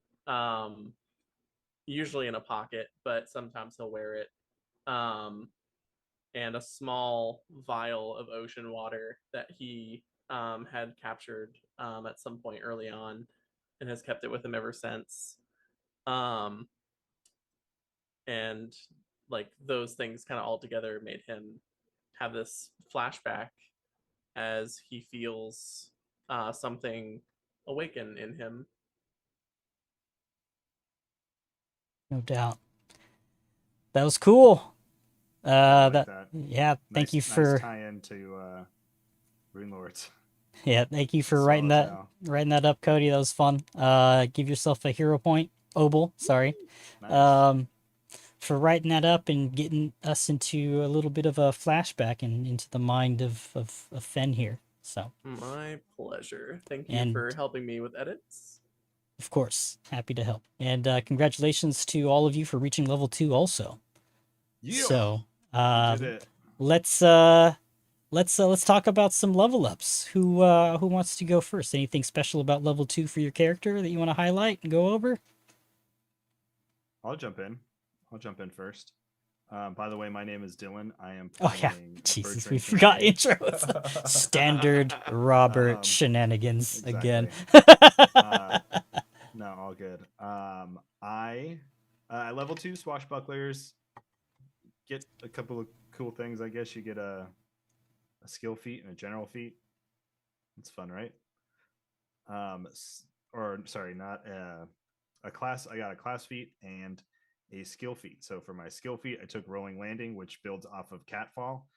Usually in a pocket, but sometimes he'll wear it. And a small vial of ocean water that he had captured at some point early on and has kept it with him ever since. Um, and like those things kind of all together made him have this flashback as he feels something awaken in him. No doubt. That was cool. I like that. Yeah, thank you for nice tie-in to Rune Lords. Yeah, thank you for Solid writing that up, Cody. That was fun. Give yourself a hero point, Obel. Sorry. Nice. For writing that up and getting us into a little bit of a flashback and into the mind of Fen here. So, My pleasure. Thank you And- for helping me with edits. of course, happy to help. And congratulations to all of you for reaching level 2 also. Yeah. So, We did it. let's talk about some level ups. Who wants to go first? Anything special about level 2 for your character that you want to highlight and go over? I'll jump in first. By the way, my name is Dylan. I am Oh yeah, playing Jesus, Bertrand we forgot Kincaid. intros. Standard Robert shenanigans again. No, all good. I level 2 swashbucklers get a couple of cool things. I guess you get a skill feat and a general feat. It's fun, right? Or sorry, not a class. I got a class feat and a skill feat. So for my skill feat, I took rolling landing, which builds off of catfall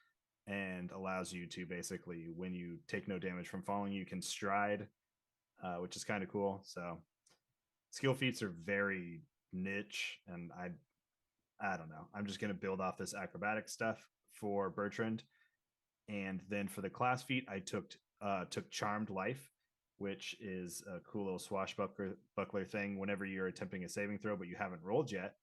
and allows you to basically, when you take no damage from falling, you can stride, which is kind of cool. So skill feats are very niche, and I don't know. I'm just gonna build off this acrobatic stuff for Bertrand, and then for the class feat, I took Charmed Life, which is a cool little swashbuckler thing. Whenever you're attempting a saving throw but you haven't rolled yet,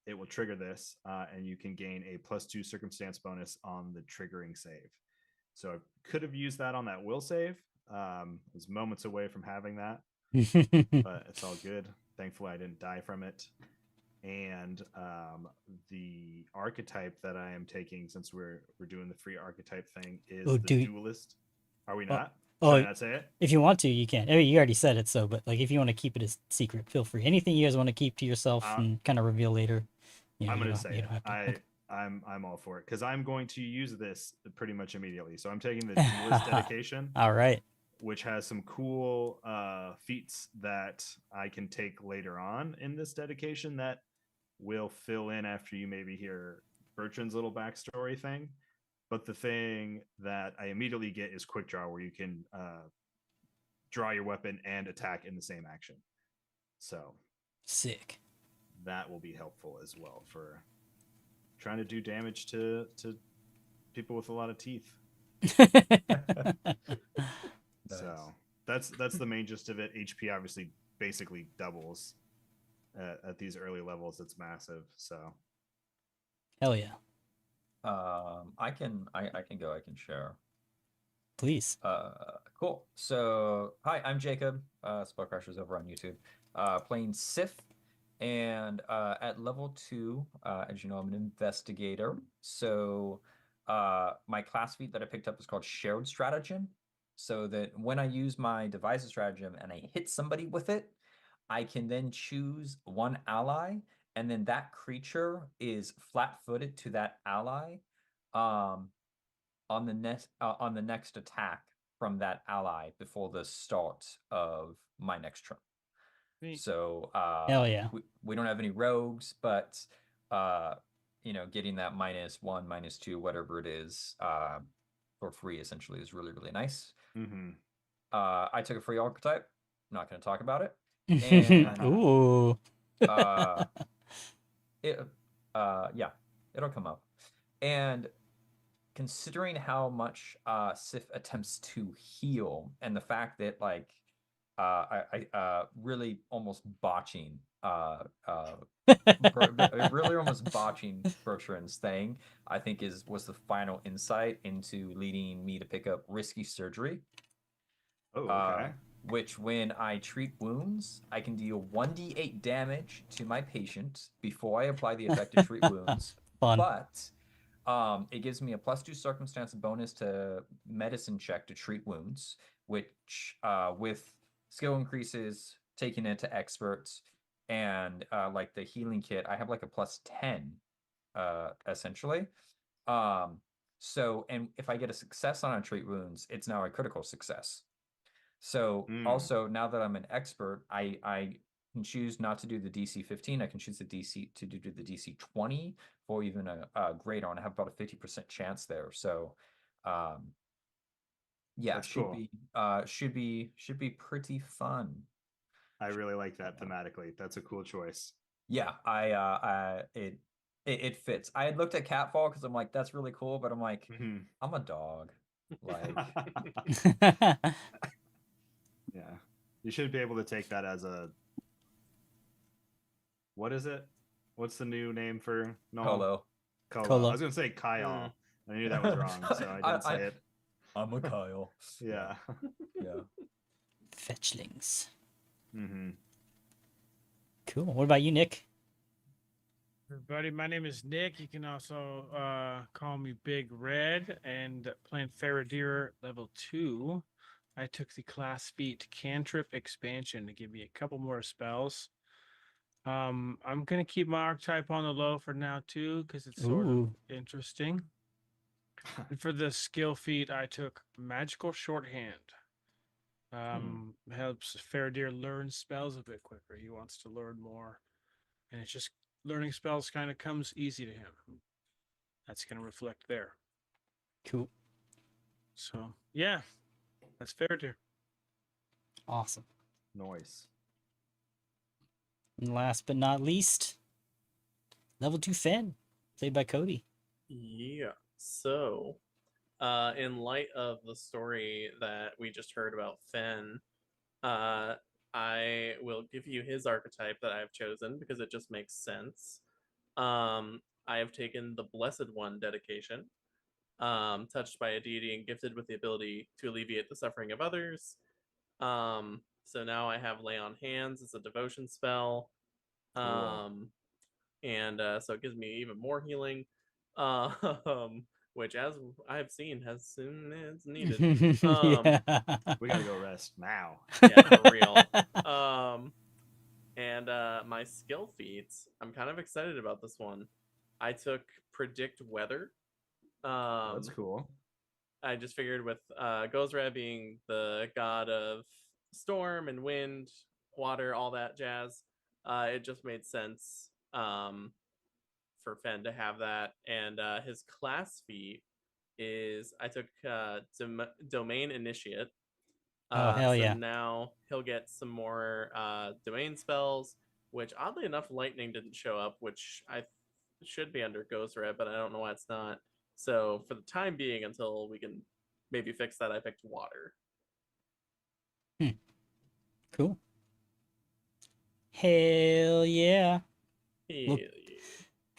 it will trigger this, and you can gain a +2 circumstance bonus on the triggering save. So I could have used that on that will save. I was moments away from having that, but it's all good. Thankfully, I didn't die from it. And the archetype that I am taking, since we're doing the free archetype thing, is the duelist. Are we not? Should I not say it? If you want to, you can. I mean, you already said it, so but like if you want to keep it a secret, feel free. Anything you guys want to keep to yourself and kind of reveal later. I'm going to say it. I'm all for it because I'm going to use this pretty much immediately. So I'm taking the duelist dedication. All right. Which has some cool feats that I can take later on in this dedication that will fill in after you maybe hear Bertrand's little backstory thing. But the thing that I immediately get is quick draw, where you can draw your weapon and attack in the same action. So sick. That will be helpful as well for trying to do damage to people with a lot of teeth. So that's the main gist of it. HP obviously basically doubles at these early levels. It's massive. So hell yeah. I can go. I can share. Please. Cool. So hi, I'm Jacob. Spellcrashers over on YouTube. Playing Sif, and at level 2, as you know, I'm an investigator. So my class feat that I picked up is called Shared Stratagem. So that when I use my Devise a Stratagem and I hit somebody with it, I can then choose one ally and then that creature is flat-footed to that ally on the next attack from that ally before the start of my next turn. Neat. So Hell yeah. we don't have any rogues, but getting that -1, -2, whatever it is, for free essentially is really, really nice. Mm-hmm. I took a free archetype. Not going to talk about it. And Ooh. yeah, it'll come up. And considering how much Sif attempts to heal, and the fact that I really almost botching really almost botching Bertrand's thing, I think was the final insight into leading me to pick up risky surgery. Oh, okay. Which, when I treat wounds, I can deal 1d8 damage to my patient before I apply the effect to treat wounds. Fun. But it gives me a +2 circumstance bonus to medicine check to treat wounds, which with skill increases, taking it to experts, and like the healing kit, I have like a +10 essentially. So, and if I get a success on a treat wounds, it's now a critical success. So also, now that I'm an expert, I can choose not to do the DC 15. I can choose the DC to do the DC 20 or even a grade on. I have about a 50% chance there. So yeah, That's cool. should be pretty fun. I really like that thematically. That's a cool choice. Yeah, it fits. I had looked at Catfall because I'm like, that's really cool, but I'm like, I'm a dog. Like, yeah, you should be able to take that as a, what is it? What's the new name for Colo. Colo. I was gonna say Kyle. I knew that was wrong, so I didn't say it. I'm a Kyle. Yeah. Yeah. Fetchlings. Mm-hmm. Cool. What about you, Nick? Everybody, my name is Nick. You can also call me Big Red, and playing Faradir level 2. I took the class feat cantrip expansion to give me a couple more spells. I'm gonna keep my archetype on the low for now too, because it's sort of interesting. And for the skill feat, I took magical shorthand. Helps Faradir learn spells a bit quicker. He wants to learn more, and it's just learning spells kind of comes easy to him. That's gonna reflect there. Cool. So yeah, that's Faradir. Awesome. Nice. And last but not least, level 2 Fen, played by Cody. Yeah. So, in light of the story that we just heard about Fen, I will give you his archetype that I've chosen because it just makes sense. I have taken the Blessed One dedication, touched by a deity and gifted with the ability to alleviate the suffering of others. So now I have Lay on Hands as a devotion spell. Cool. And so it gives me even more healing, which, as I've seen, as soon as needed. Yeah. We gotta go rest now. Yeah, for real. And my skill feats, I'm kind of excited about this one. I took Predict Weather. That's cool. I just figured with Gozra being the god of storm and wind, water, all that jazz, it just made sense for Fen to have that. And his class feat is I took Domain Initiate. Oh, hell so yeah. now he'll get some more domain spells, which oddly enough, Lightning didn't show up, which I should be under Ghost Red, but I don't know why it's not. So for the time being, until we can maybe fix that, I picked Water. Cool. Hell yeah. Well,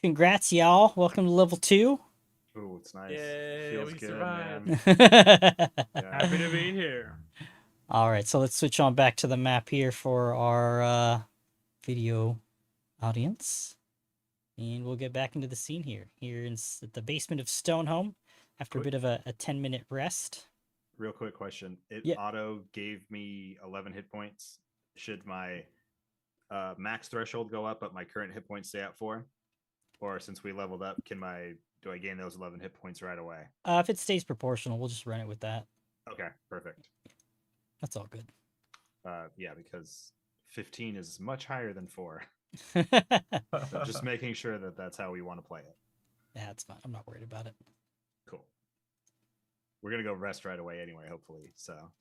congrats, y'all. Welcome to level 2. Oh, it's nice. Yay, Feels we good, survived. man. Happy to be here. All right, so let's switch on back to the map here for our video audience. And we'll get back into the scene here at the basement of Stonehome after a bit of a 10-minute rest. Real quick question. It Yeah. auto gave me 11 hit points. Should my max threshold go up, but my current hit points stay at 4? Or since we leveled up, do I gain those 11 hit points right away? If it stays proportional, we'll just run it with that. Okay, perfect. That's all good. Yeah, because 15 is much higher than 4. Yeah, So just making sure that that's how we want to play it. it's fine. I'm not worried about it. Cool. We're gonna go rest right away anyway, hopefully. So,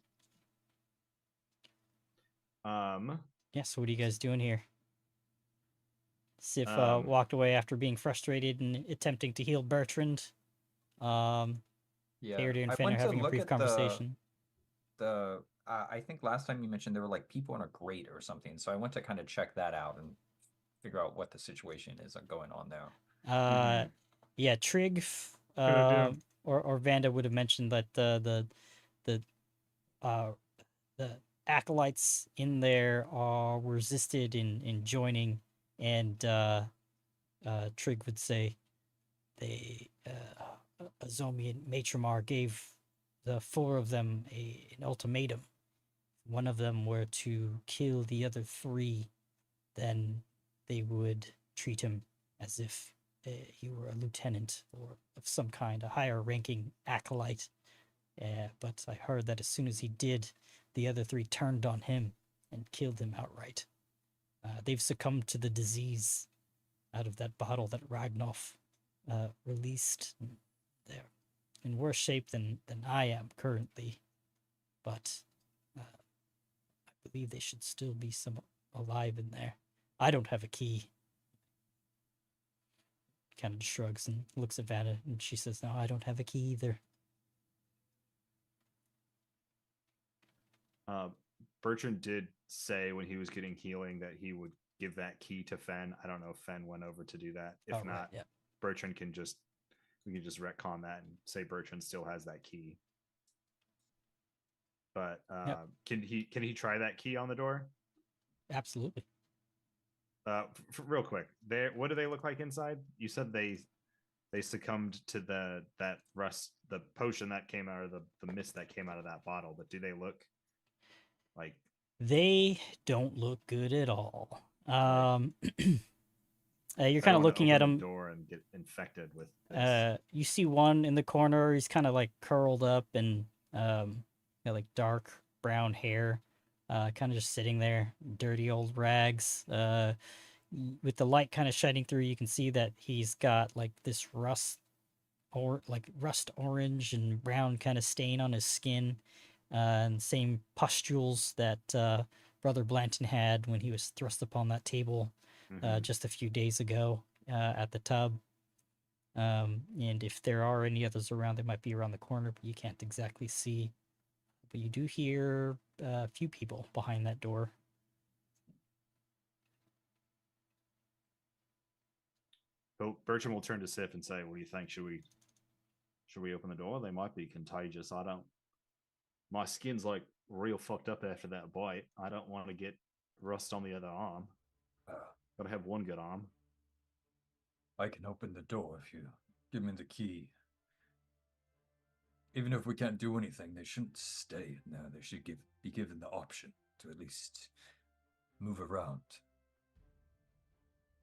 Yeah, so what are you guys doing here? Sif Um, walked away after being frustrated and attempting to heal Bertrand. Yeah, Faraday and I Finn are went to having a look brief at conversation. I think last time you mentioned there were like people in a grate or something, so I went to kind of check that out and figure out what the situation is going on there. Yeah, Trig or Vanda would have mentioned that the acolytes in there were resisted in joining, and Trig would say they Azomi and Matramar gave the 4 of them an ultimatum. One of them were to kill the other 3, then they would treat him as if he were a lieutenant or of some kind, a higher ranking acolyte. But I heard that as soon as he did, the other 3 turned on him and killed him outright. They've succumbed to the disease out of that bottle that Ragnoff released. They're in worse shape than I am currently, but I believe they should still be some alive in there. I don't have a key. Kind of shrugs and looks at Vanna, and she says, "No, I don't have a key either." Bertrand did say when he was getting healing that he would give that key to Fen. I don't know if Fen went over to do that. If Oh, right, not, yeah. Bertrand can just we can just retcon that and say Bertrand still has that key. But Yep. can he try that key on the door? Absolutely. Real quick, what do they look like inside? You said they succumbed to the potion that came out of the mist that came out of that bottle, but do they look like They don't look good at all. You're I kind don't of want to looking at open them. the door and get infected with this? You see one in the corner. He's kind of like curled up and got like dark brown hair, kind of just sitting there, dirty old rags. With the light kind of shining through, you can see that he's got like this rust orange and brown kind of stain on his skin, and same pustules that Brother Blanton had when he was thrust upon that table Mhm. just a few days ago at the tub. And if there are any others around, they might be around the corner, but you can't exactly see. But you do hear a few people behind that door. But Bertram will turn to Sif and say, "What do you think? Should we open the door? They might be contagious. I don't. My skin's like real fucked up after that bite. I don't want to get rust on the other arm. Gotta have one good arm." I can open the door if you give me the key. Even if we can't do anything, they shouldn't stay in there. They should be given the option to at least move around.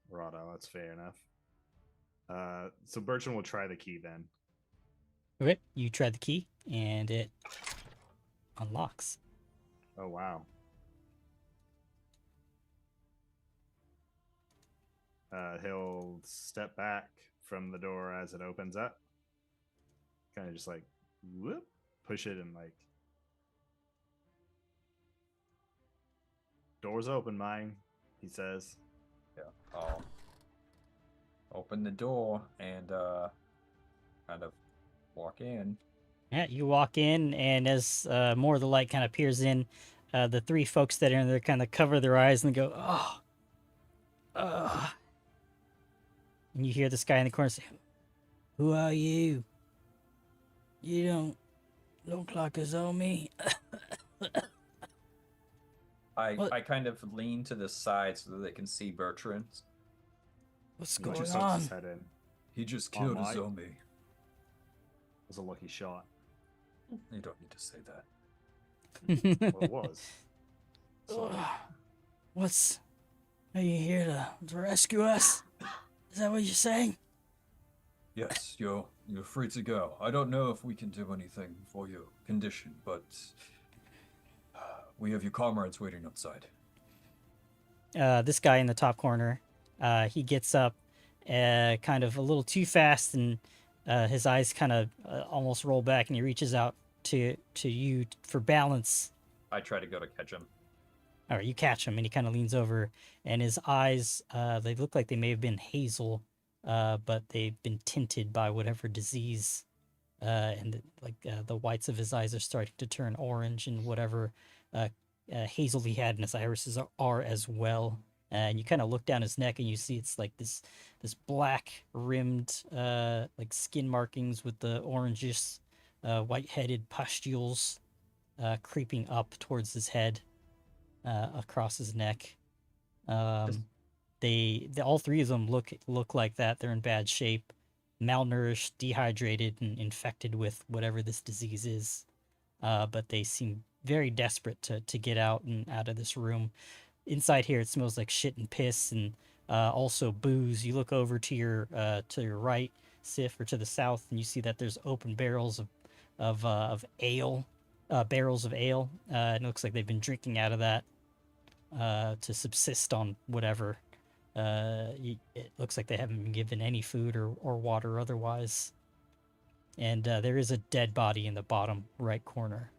Righto, that's fair enough. So Bertram will try the key then. Okay, you try the key, and it unlocks. Oh wow. He'll step back from the door as it opens up. Kind of just like whoop, push it and like doors open, mine, he says. Yeah, I'll open the door and kind of walk in. Yeah, you walk in, and as more of the light kind of peers in, the 3 folks that are in there kind of cover their eyes and go, "Oh, and you hear this guy in the corner say, "Who are you? You don't look like a zombie." What? I kind of lean to the side so that they can see Bertrand. What's He going just pokes his on? head in. He just killed a Mike. zombie. It was a lucky shot. You don't need to say that. Well, it was. So, What's Are you here to rescue us? Is that what you're saying? Yes, you're free to go. I don't know if we can do anything for your condition, but we have your comrades waiting outside. This guy in the top corner, he gets up, kind of a little too fast, and his eyes kind of almost roll back, and he reaches out to you for balance. I try to go to catch him. Or you catch him, and he kind of leans over, and his eyes, they look like they may have been hazel, but they've been tinted by whatever disease, and the whites of his eyes are starting to turn orange, and whatever hazel he had in his irises are as well. And you kind of look down his neck, and you see it's like this black rimmed like skin markings with the orangish white-headed pustules creeping up towards his head. Across his neck. They all three of them look like that. They're in bad shape, malnourished, dehydrated, and infected with whatever this disease is. But they seem very desperate to get out and out of this room. Inside here, it smells like shit and piss, and also booze. You look over to your right, Sif, or to the south, and you see that there's open barrels of ale. Barrels of ale. It looks like they've been drinking out of that to subsist on whatever. It looks like they haven't been given any food or water otherwise. And there is a dead body in the bottom right corner.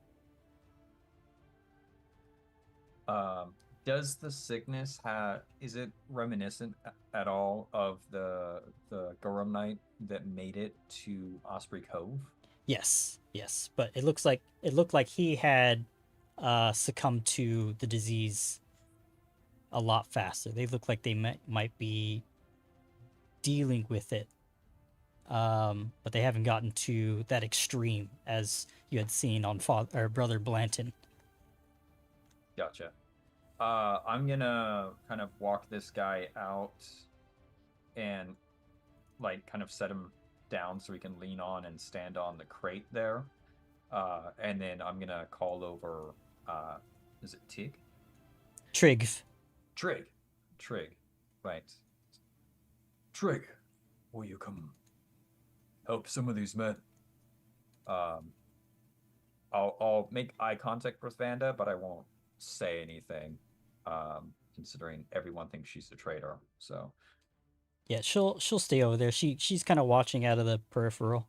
Does the sickness is it reminiscent at all of the Garum Knight that made it to Osprey Cove? Yes, but it looked like he had succumbed to the disease a lot faster. They look like they might be dealing with it, but they haven't gotten to that extreme as you had seen on Brother Blanton. Gotcha. I'm gonna kind of walk this guy out and like kind of set him down so he can lean on and stand on the crate there. And then I'm gonna call over is it Tig? Trig. Right. Trig, will you come help some of these men? I'll make eye contact with Vanda, but I won't say anything, considering everyone thinks she's the traitor. So Yeah, she'll stay over there. She's kind of watching out of the peripheral,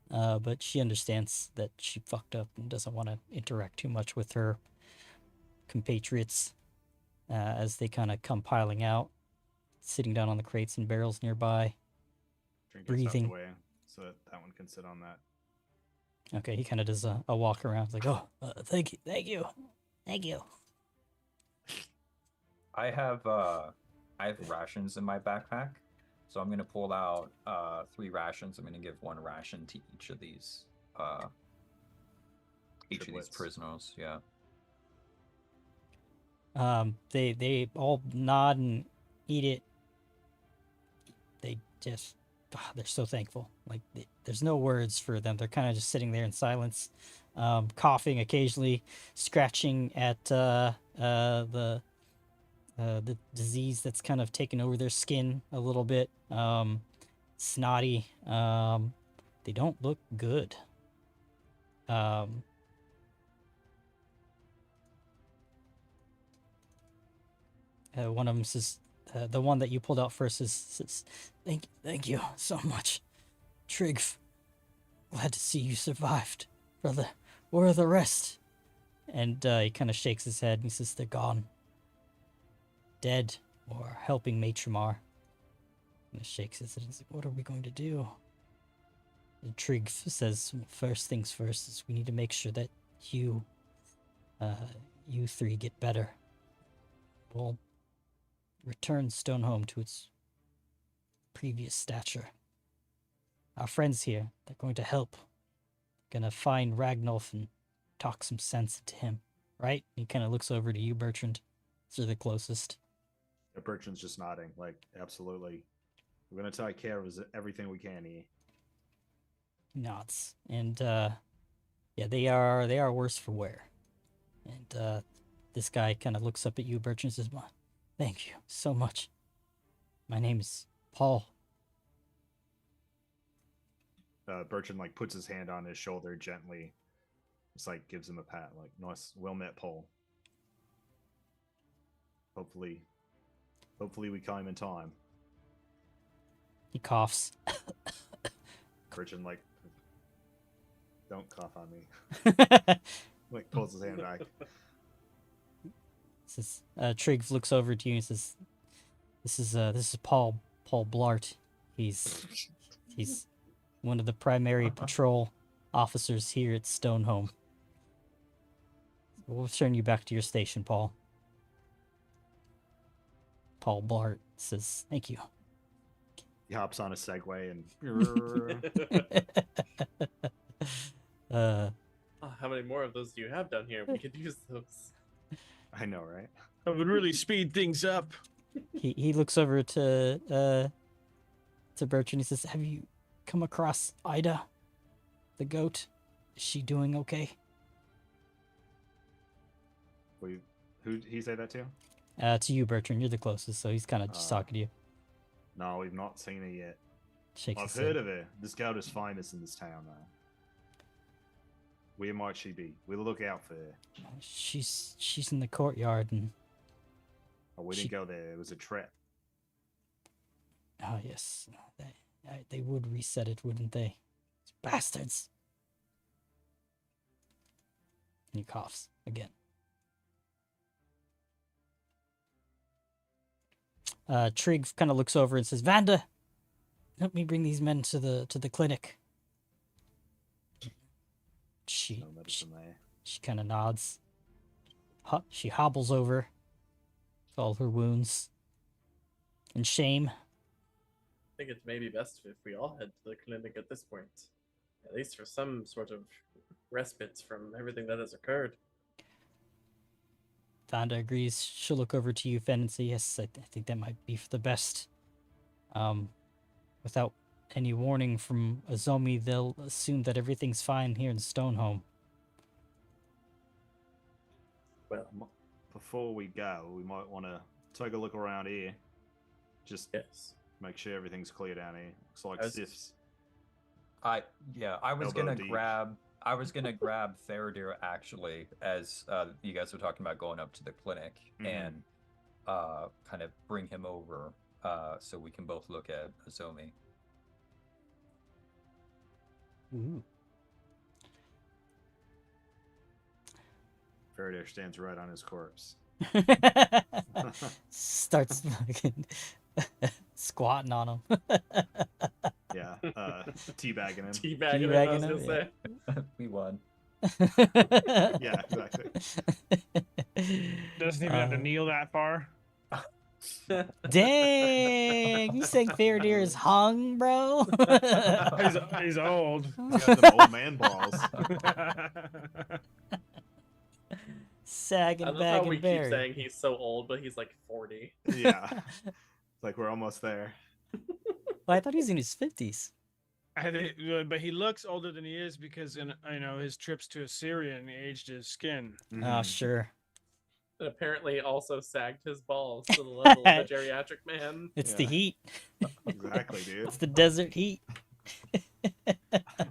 but she understands that she fucked up and doesn't want to interact too much with her compatriots as they kind of come piling out, sitting down on the crates and barrels nearby. Drink Breathing. away so that one can sit on that. Okay, he kind of does a walk around. He's like, oh, thank you. I have rations in my backpack, so I'm gonna pull out 3 rations. I'm gonna give 1 ration to each of these prisoners. Yeah. They all nod and eat it. They just, they're so thankful. Like, there's no words for them. They're kind of just sitting there in silence, coughing occasionally, scratching at the disease that's kind of taken over their skin a little bit. Snotty. They don't look good. One of them says, the one that you pulled out first says, thank you so much, Trig. Glad to see you survived, brother. Where are the rest? And he kind of shakes his head and he says, they're gone. Dead or helping Matramar. And he shakes his head and says, what are we going to do? And Trig says, first things first is we need to make sure that you 3 get better. We'll return Stonehome to its previous stature. Our friends here, they're going to help. Gonna find Ragnolf and talk some sense into him, right? He kind of looks over to you, Bertrand. You're the closest. Yeah, Bertrand's just nodding, like, absolutely. We're gonna take care of everything we can here. He nods, and yeah, they are worse for wear. And this guy kind of looks up at you, Bertrand, and says, Thank you so much. My name is Paul. Bertrand like puts his hand on his shoulder gently. Just like gives him a pat, like nice, well met, Paul. Hopefully we came in time. He coughs. Bertrand like, don't cough on me. Like pulls his hand back. Says, Triggs looks over to you and says, "This is Paul Blart. He's one of the primary patrol officers here at Stonehome. We'll return you back to your station, Paul." Paul Blart says, "Thank you." He hops on a Segway and uh, Oh, how many more of those do you have down here? We could use those. I know, right? That would really speed things up. he looks over to Bertrand. He says, "Have you come across Ida, the goat? Is she doing okay?" Who he say that to? To you, Bertrand. You're the closest, so he's kind of just talking to you. No, we've not seen her yet. Shakes I've his heard head. of her. This goat is famous in this town, though. Where might she be? We'll look out for her. She's in the courtyard, and Oh, we didn't go there. It was a trap. oh yes, they would reset it, wouldn't they? Bastards. And he coughs again. Trig kind of looks over and says, "Vanda, help me bring these men to the clinic." She No medicine there. she kind of nods. She hobbles over with all her wounds and shame. I think it's maybe best if we all head to the clinic at this point. At least for some sort of respite from everything that has occurred. Vanda agrees. She'll look over to you, Fen, and say, "Yes, I think that might be for the best." Without any warning from Azomi, they'll assume that everything's fine here in Stonehome. Well, Before we go, we might want to take a look around here. Just yes. make sure everything's clear down here. Looks like As- Sif's. I was Elbow gonna deep. grab Faradir actually as you guys were talking about going up to the clinic Mhm. and kind of bring him over so we can both look at Azomi. Ooh. Faraday stands right on his corpse. Starts fucking squatting on him. Yeah, teabagging him. Teabagging him, I was Teabagging gonna him, say. We won. Yeah, exactly. Doesn't even have to kneel that far. Dang! You saying Faradir is hung, bro? He's old. He's got them old man balls. Sagging I love back how and we keep buried. saying he's so old, but he's like 40. Yeah, it's like we're almost there. Well, I thought he was in his 50s. But he looks older than he is because in his trips to Assyria and he aged his skin. Oh, Mhm. sure. And apparently also sagged his balls to the level of a geriatric man. It's the Yeah. heat. Exactly, dude. It's the desert heat.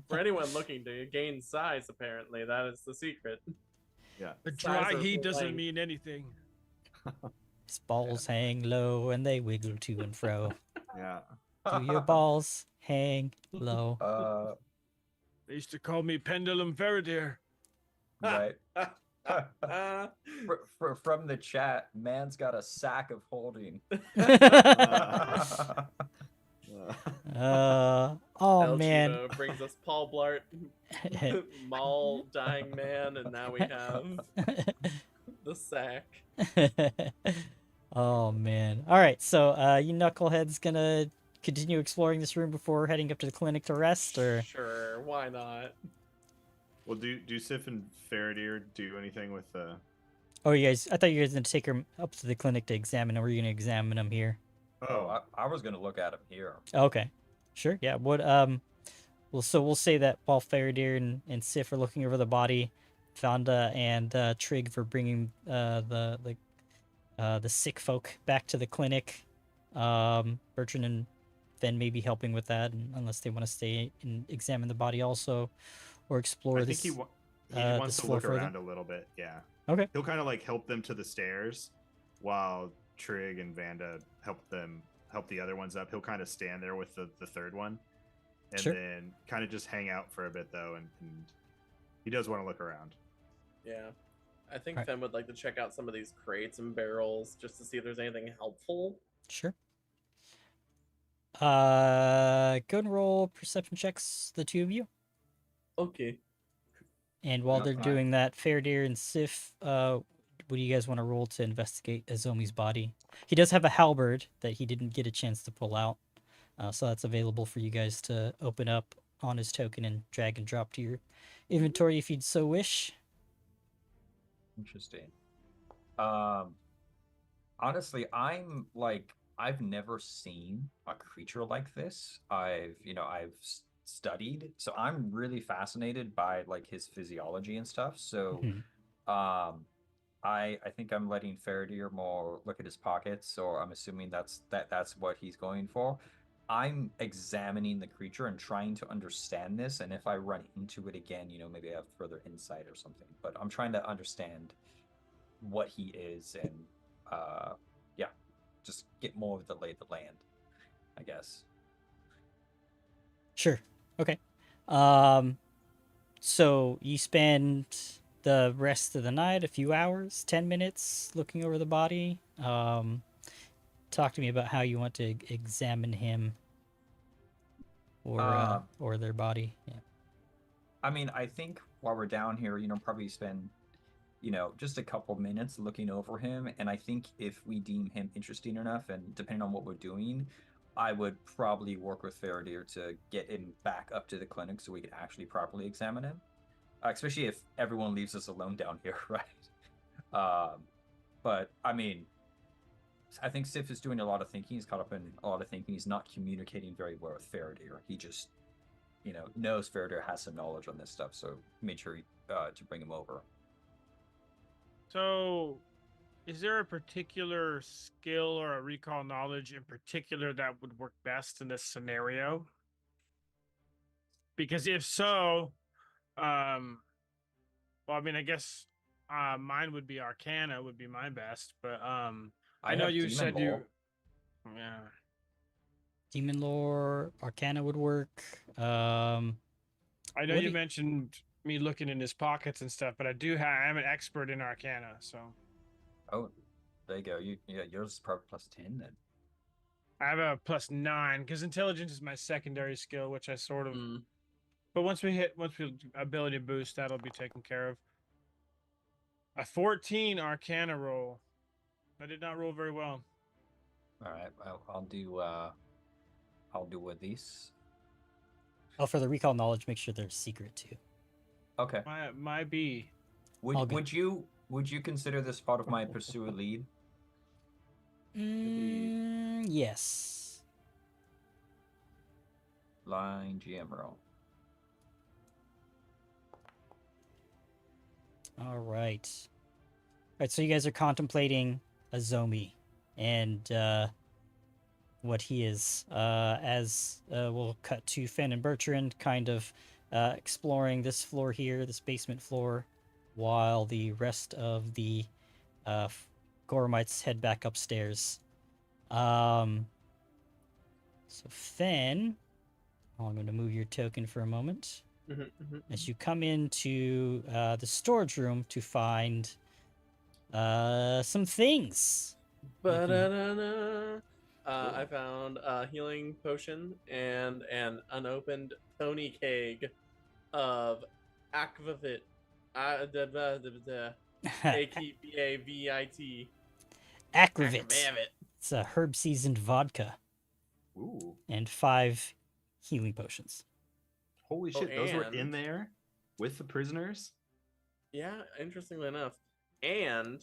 For anyone looking to gain size, apparently, that is the secret. Yeah. The Size dry or heat doesn't length. mean anything. His balls hang low and they wiggle to and fro. Yeah. Do your balls hang low? They used to call me Pendulum Faradir. Right. From the chat, man's got a sack of holding. Uh, Oh El man. Chivo brings us Paul Blart, Maul, Dying Man, and now we have the sack. Oh man. All right, so you knuckleheads gonna continue exploring this room before heading up to the clinic to rest, or Sure, why not? well, do Sif and Faradir do anything with oh, you guys? I thought you guys were gonna take her up to the clinic to examine, or were you gonna examine them here? Oh, I was gonna look at him here. Okay, sure. Yeah. What? Well, so we'll say that while Faradir and Sif are looking over the body, Vanda and Trig for bringing the the sick folk back to the clinic. Bertrand and Fen may be helping with that, unless they want to stay and examine the body also, or explore I think he this wants this to floor look further. around a little bit. Yeah. Okay. He'll kind of like help them to the stairs while Trig and Vanda help the other ones up. He'll kind of stand there with the third one, and Sure. then kind of just hang out for a bit though, and he does want to look around. Yeah. I think Right. Fen would like to check out some of these crates and barrels just to see if there's anything helpful. Sure. Go and roll perception checks, the two of you. Okay. And while Yep, they're I- doing that, Faradir and Sif, what do you guys want to roll to investigate Azomi's body? He does have a halberd that he didn't get a chance to pull out, so that's available for you guys to open up on his token and drag and drop to your inventory if you'd so wish. Interesting. Honestly, I've never seen a creature like this. I've studied, so I'm really fascinated by like his physiology and stuff. So, Mhm. I think I'm letting Faradir more look at his pockets, or I'm assuming that's what he's going for. I'm examining the creature and trying to understand this, and if I run into it again, maybe I have further insight or something. But I'm trying to understand what he is and yeah, just get more of the lay of the land, I guess. Sure. Okay. So you spend the rest of the night, a few hours, 10 minutes, looking over the body. Talk to me about how you want to examine him or their body. Yeah. I mean, I think while we're down here, probably spend, just a couple minutes looking over him. And I think if we deem him interesting enough, and depending on what we're doing, I would probably work with Faradir to get him back up to the clinic so we can actually properly examine him. Especially if everyone leaves us alone down here, right? But I mean, I think Sif is doing a lot of thinking. He's caught up in a lot of thinking. He's not communicating very well with Faradir. He just, knows Faradir has some knowledge on this stuff, so made sure to bring him over. So, is there a particular skill or a recall knowledge in particular that would work best in this scenario? Because if so, well, I mean, I guess mine would be Arcana would be my best, but I know have you Demon said Lore. yeah. Demon lore, Arcana would work. I know What you do- mentioned me looking in his pockets and stuff, but I'm an expert in Arcana, so Oh, there you go. Yours is probably +10 then. I have a +9 because intelligence is my secondary skill, which I sort of. Mm. But once we ability boost, that'll be taken care of. A 14 Arcana roll. I did not roll very well. All right, I'll do with these. Oh, for the recall knowledge, make sure they're secret too. Okay. My B. All good. Would you consider this part of my pursue a lead? Yes. Line GM roll. All right. All right. So you guys are contemplating Azomi and what he is. As we'll cut to Fen and Bertrand, kind of exploring this floor here, this basement floor, while the rest of the Goromites head back upstairs. So Fen, I'm going to move your token for a moment. As you come into the storage room to find some things. I found a healing potion and an unopened Tony keg of Aquavit. AKVAVIT. Aquavit. It's a herb seasoned vodka Ooh, and 5 healing potions. holy Oh, shit! Those were in and- there with the prisoners. Yeah, interestingly enough. And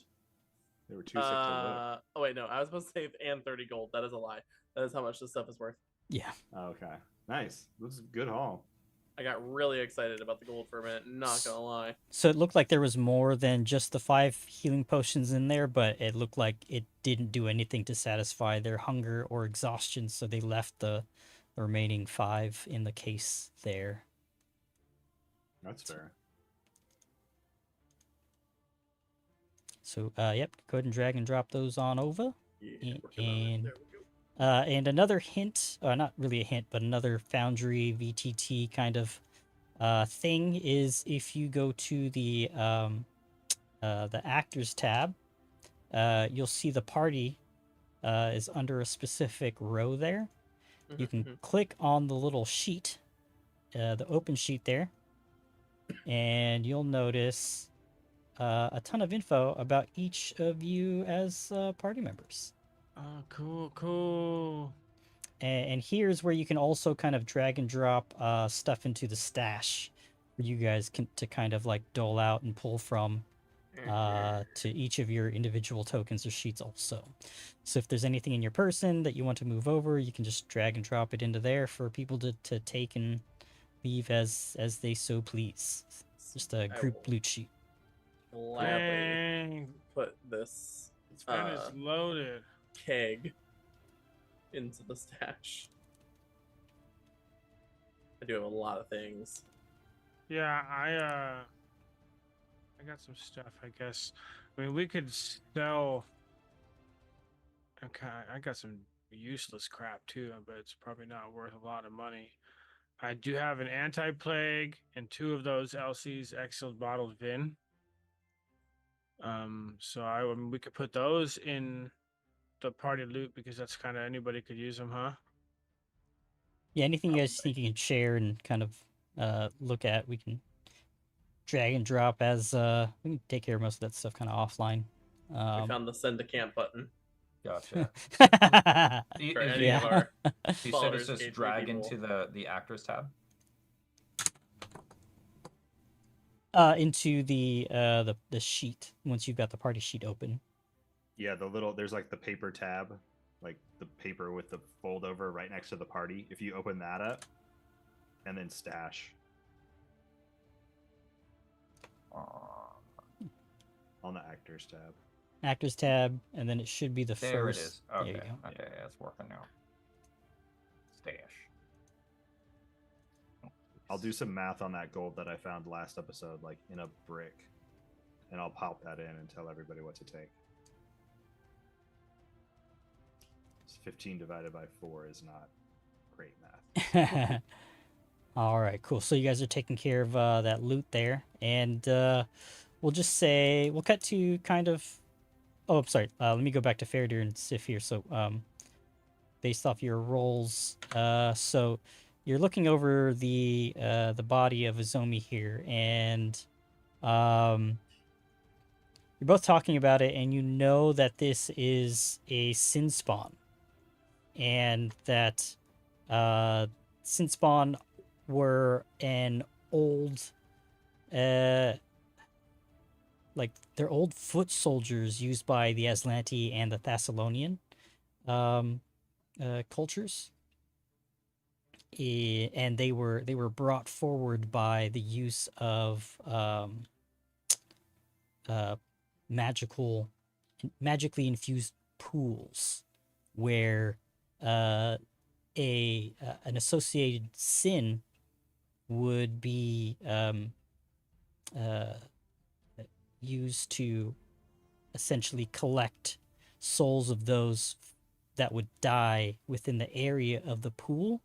They were too sick to look. oh wait, no, I was supposed to say and 30 gold. That is a lie. That is how much this stuff is worth. Yeah. Okay, nice. This is a good haul. I got really excited about the gold for a minute, not gonna lie. So it looked like there was more than just the 5 healing potions in there, but it looked like it didn't do anything to satisfy their hunger or exhaustion, so they left the remaining 5 in the case there. That's fair. So, yep, go ahead and drag and drop those on over. Yeah, working on it. And There we go. and another hint, not really a hint, but another Foundry VTT kind of thing is if you go to the Actors tab, you'll see the party is under a specific row there. You can click on the little sheet, the open sheet there, and you'll notice a ton of info about each of you as party members. Oh, cool. And here's where you can also kind of drag and drop stuff into the stash for you guys to kind of like dole out and pull from to each of your individual tokens or sheets also. So if there's anything in your person that you want to move over, you can just drag and drop it into there for people to take and leave as they so please. Just a group loot sheet. Gladly Dang. put this This pen is loaded. keg into the stash. I do have a lot of things. Yeah, I got some stuff, I guess. I mean, we could sell. Okay, I got some useless crap too, but it's probably not worth a lot of money. I do have an anti-plague and 2 of those LC's Exiled Bottled Vin. So I mean, we could put those in the party loot because that's kind of anybody could use them, huh? Yeah, anything you guys think you can share and kind of look at, we can drag and drop as we can take care of most of that stuff kind of offline. I found the send to camp button Gotcha. for any Yeah. of our You said followers, it's just K3 drag people. into the actors tab. Into the sheet once you've got the party sheet open. Yeah, there's like the paper tab, like the paper with the fold over right next to the party. If you open that up, and then stash on the actors tab. Actors tab, and then it should be the There first. it is. There Okay. you go. Okay, that's working now. Stash. I'll do some math on that gold that I found last episode, like in a brick, and I'll pop that in and tell everybody what to take. 15 divided by 4 is not great math. All right, cool. So you guys are taking care of that loot there, and we'll just say we'll cut to kind of. Oh, I'm sorry. Let me go back to Faradir and Sif here. So, based off your rolls, so you're looking over the body of Azomi here, and you're both talking about it, and you know that this is a sin spawn, and that sin spawn were an old like they're old foot soldiers used by the Aslanti and the Thessalonian cultures. And they were brought forward by the use of magically infused pools, where an associated sin would be used to essentially collect souls of those that would die within the area of the pool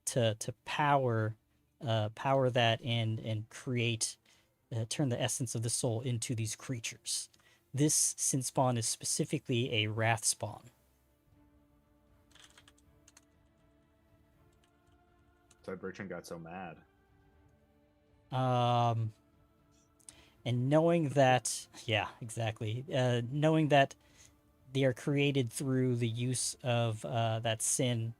to power that and create turn the essence of the soul into these creatures. This sin spawn is specifically a wrath spawn. So Bertrand got so mad. And knowing that, yeah, exactly. Knowing that they are created through the use of that sin,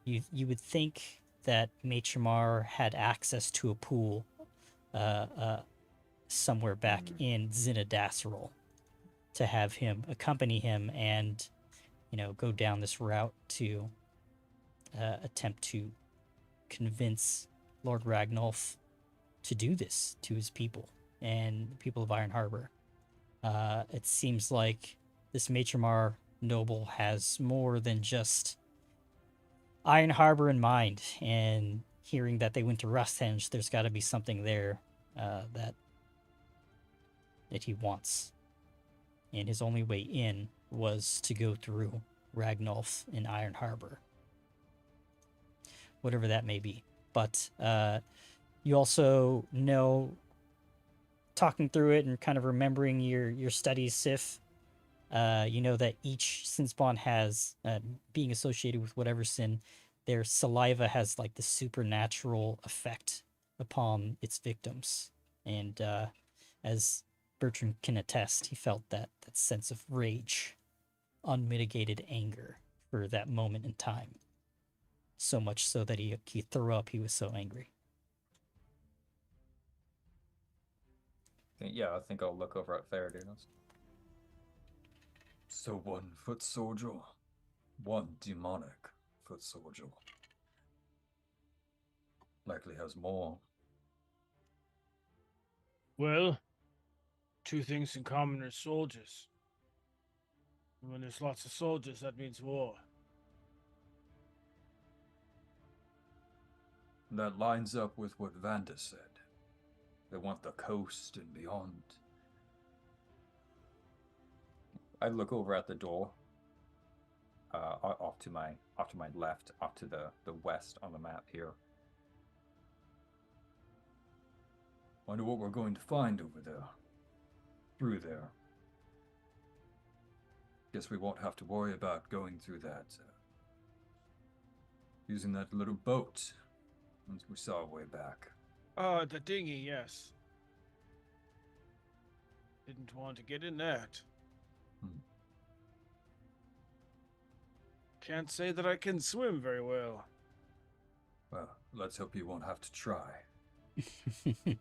you would think that Maitramar had access to a pool somewhere back in Zinadasrol to have him accompany him and, go down this route to attempt to convince Lord Ragnolf to do this to his people and the people of Iron Harbor. It seems like this Matromar noble has more than just Iron Harbor in mind, and hearing that they went to Rusthenge, there's got to be something there that he wants. And his only way in was to go through Ragnolf in Iron Harbor. Whatever that may be. But you also know, talking through it and kind of remembering your studies, Sif, you know that each sin spawn has, being associated with whatever sin, their saliva has like the supernatural effect upon its victims. And as Bertrand can attest, he felt that sense of rage, unmitigated anger for that moment in time. So much so that he threw up, he was so angry. Yeah, I think I'll look over at Faraday. So 1 foot soldier, 1 demonic foot soldier. Likely has more. Well, 2 things in common are soldiers. And when there's lots of soldiers, that means war. That lines up with what Vanda said. They want the coast and beyond. I look over at the door. Off to my left, off to the west on the map here. Wonder what we're going to find over there. Through there. Guess we won't have to worry about going through that. Using that little boat. Once we saw our way back. Oh, the dinghy, yes. Didn't want to get in that. Can't say that I can swim very well. Well, let's hope you won't have to try. That's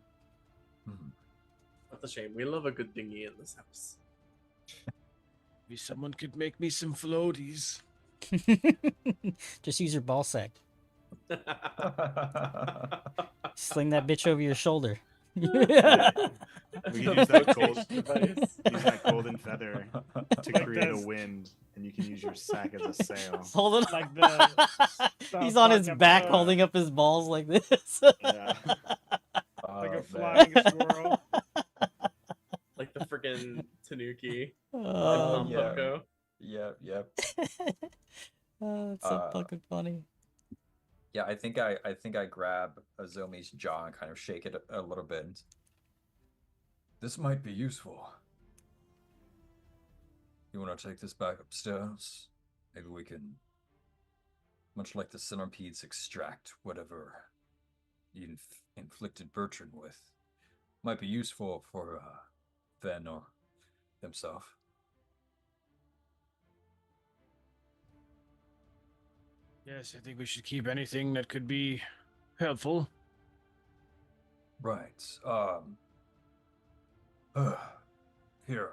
a shame. We love a good dinghy in this house. Maybe someone could make me some floaties. Just use your ball sack. Sling that bitch over your shoulder. We could use that golden feather to Like create this. a wind, and you can use your sack as a sail. Hold it. Like the He's on his South Park back episode. holding up his balls like this. Yeah. Like a Man. flying squirrel. Like the friggin' Tanuki and Oh, yeah. Pompoko. Yep. oh, it's so fucking funny. Yeah, I think I grab Azomi's jaw and kind of shake it a little bit. This might be useful. You want to take this back upstairs? Maybe we can, much like the centipedes, extract whatever you inflicted Bertrand with. Might be useful for Ven or himself. Yes, I think we should keep anything that could be helpful. Right. Here.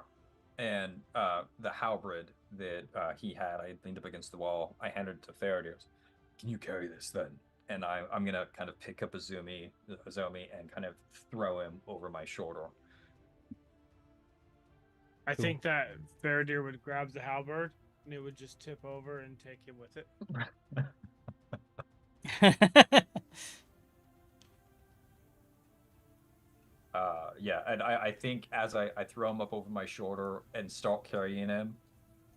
And the halberd that he had, I leaned up against the wall. I handed it to Faraday. Can you carry this then? And I'm gonna kind of pick up Azomi and kind of throw him over my shoulder. I Cool. think that Faradir would grab the halberd and it would just tip over and take him with it. Yeah, and I think as I throw him up over my shoulder and start carrying him,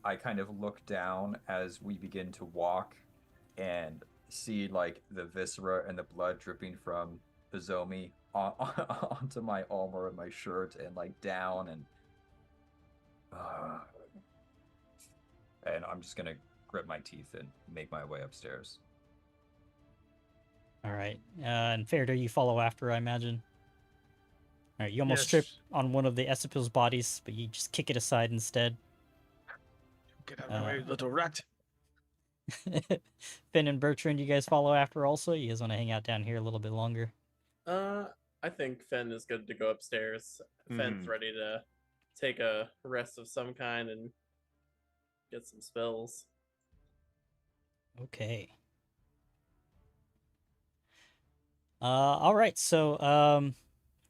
I kind of look down as we begin to walk and see like the viscera and the blood dripping from Azomi onto my armor and my shirt and like down and I'm just gonna grit my teeth and make my way upstairs. All right. And Faraday, you follow after, I imagine. All right. You almost Yes. trip on one of the Esapil's bodies, but you just kick it aside instead. Get out of my way, little rat. Finn and Bertrand, you guys follow after also? You guys want to hang out down here a little bit longer? I think Fen is good to go upstairs. Fen's ready to take a rest of some kind and get some spells. Okay. All right, so I'm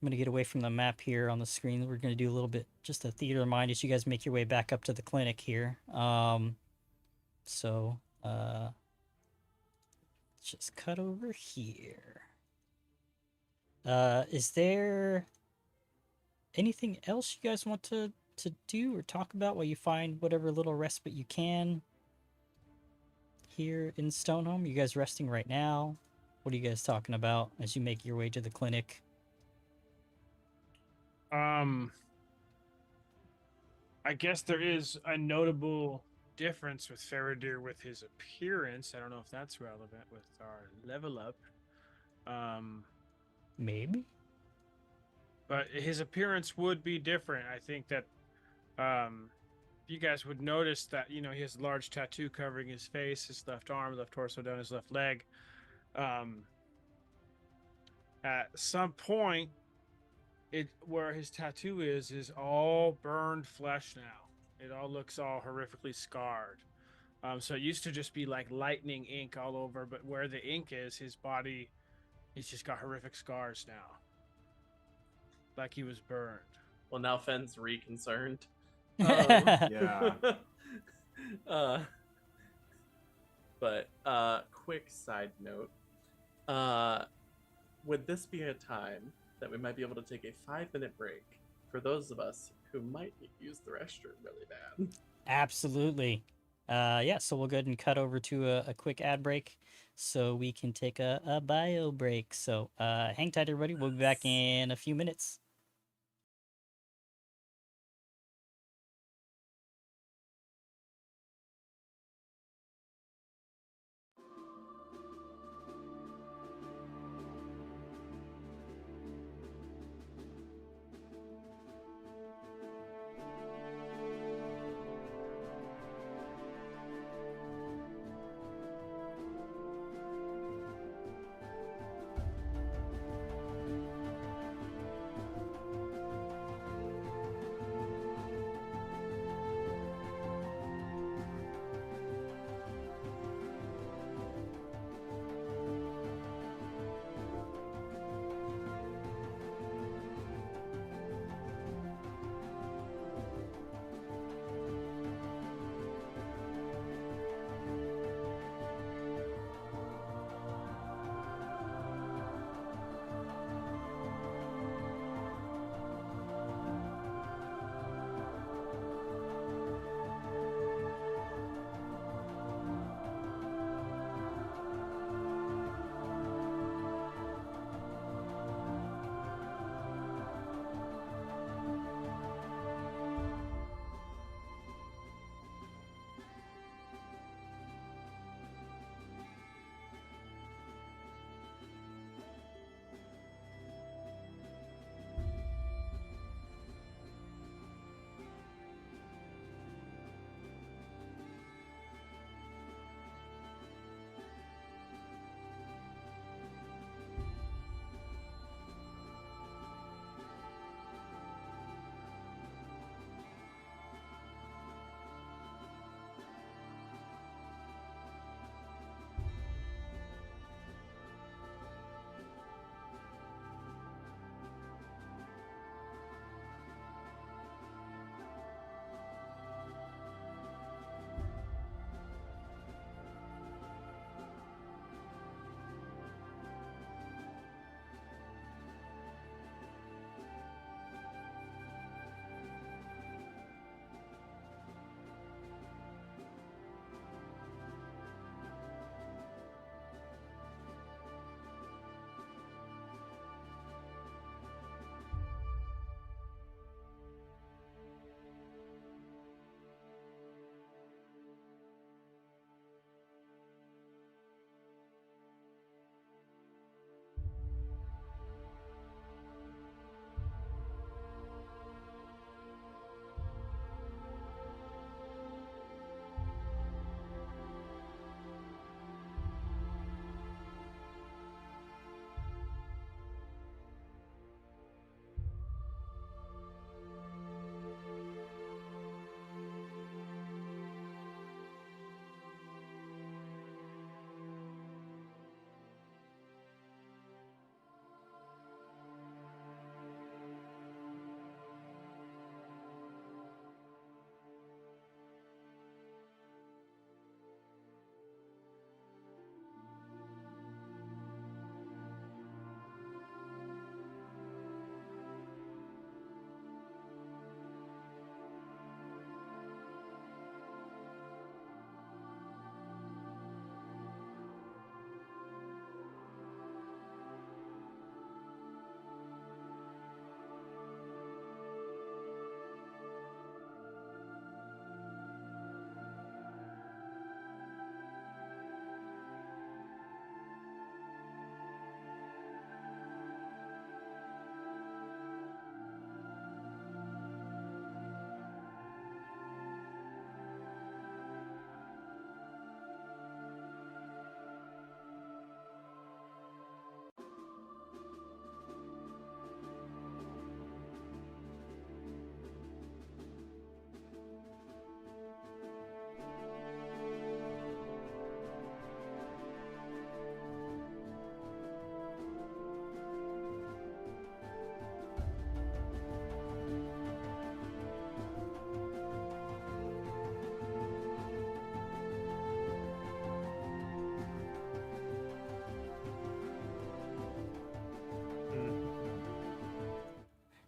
gonna get away from the map here on the screen. We're gonna do a little bit, just a theater of mind as you guys make your way back up to the clinic here. So let's just cut over here. Is there anything else you guys want to do or talk about while you find whatever little respite you can here in Stoneholm? You guys resting right now? What are you guys talking about as you make your way to the clinic? I guess there is a notable difference with Faradir with his appearance. I don't know if that's relevant with our level up. Maybe. But his appearance would be different. I think that you guys would notice that, he has a large tattoo covering his face, his left arm, left torso, down his left leg. At some point, where his tattoo is all burned flesh now. It all looks all horrifically scarred. So it used to just be like lightning ink all over, but where the ink is, his body, he's just got horrific scars now. Like he was burned. Well, now Fenn's reconcerned. Yeah. But quick side note. Would this be a time that we might be able to take a 5-minute break for those of us who might use the restroom really bad? Absolutely. Yeah, so we'll go ahead and cut over to a quick ad break so we can take a bio break. So hang tight, everybody. We'll be back in a few minutes.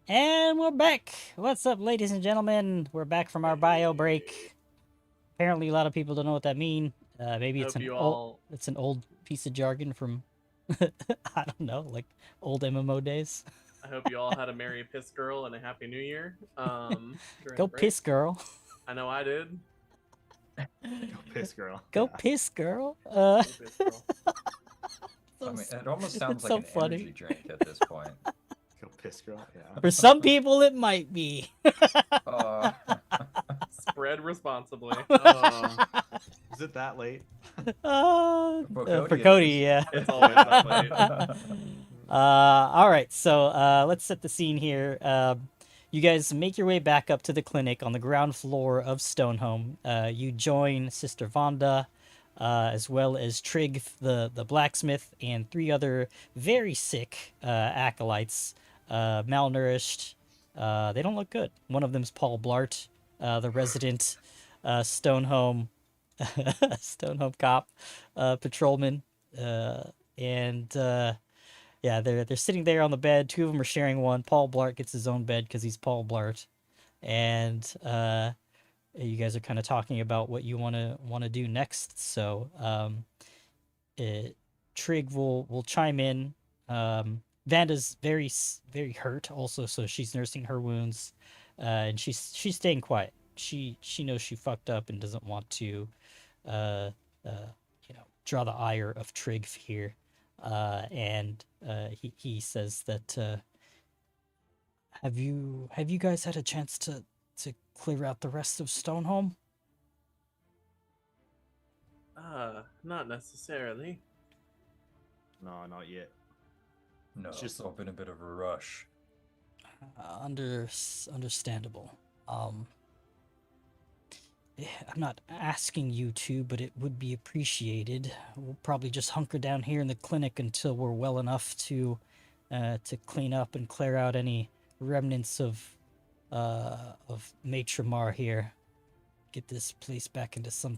And we're back. What's up, ladies and gentlemen? We're back from our bio break. Apparently, a lot of people don't know what that means. Maybe it's Hope you old, all. it's an old piece of jargon from I don't know, like old MMO days. I hope you all had a merry piss girl and a happy new year. During Go the break. piss, girl. I know I did. Go piss, girl. Go Yeah. piss, girl. Go piss girl. So I mean, it almost sounds it's like so an funny. energy drink at this point. Go piss, girl. Yeah. For some people, it might be. Spread responsibly. Is it that late? For it Cody, is. yeah. It's always that way. All right, so let's set the scene here. You guys make your way back up to the clinic on the ground floor of Stonehome. You join Sister Vonda, as well as Trig, the blacksmith, and 3 other very sick acolytes, malnourished. They don't look good. One of them's Paul Blart, the resident Stonehome Stonehome cop, patrolman, and yeah, they're sitting there on the bed. 2 of them are sharing one. Paul Blart gets his own bed because he's Paul Blart, and you guys are kind of talking about what you want to do next. So Trig will chime in. Vanda's very hurt also, so she's nursing her wounds, and she's staying quiet. She knows she fucked up and doesn't want to, draw the ire of Trig here. And he says that have you guys had a chance to clear out the rest of Stonehome? Not necessarily. No, not yet. No, It's it's just- all been a bit of a rush. Understandable. I'm not asking you to, but it would be appreciated. We'll probably just hunker down here in the clinic until we're well enough to clean up and clear out any remnants of Maitre Mar here. Get this place back into some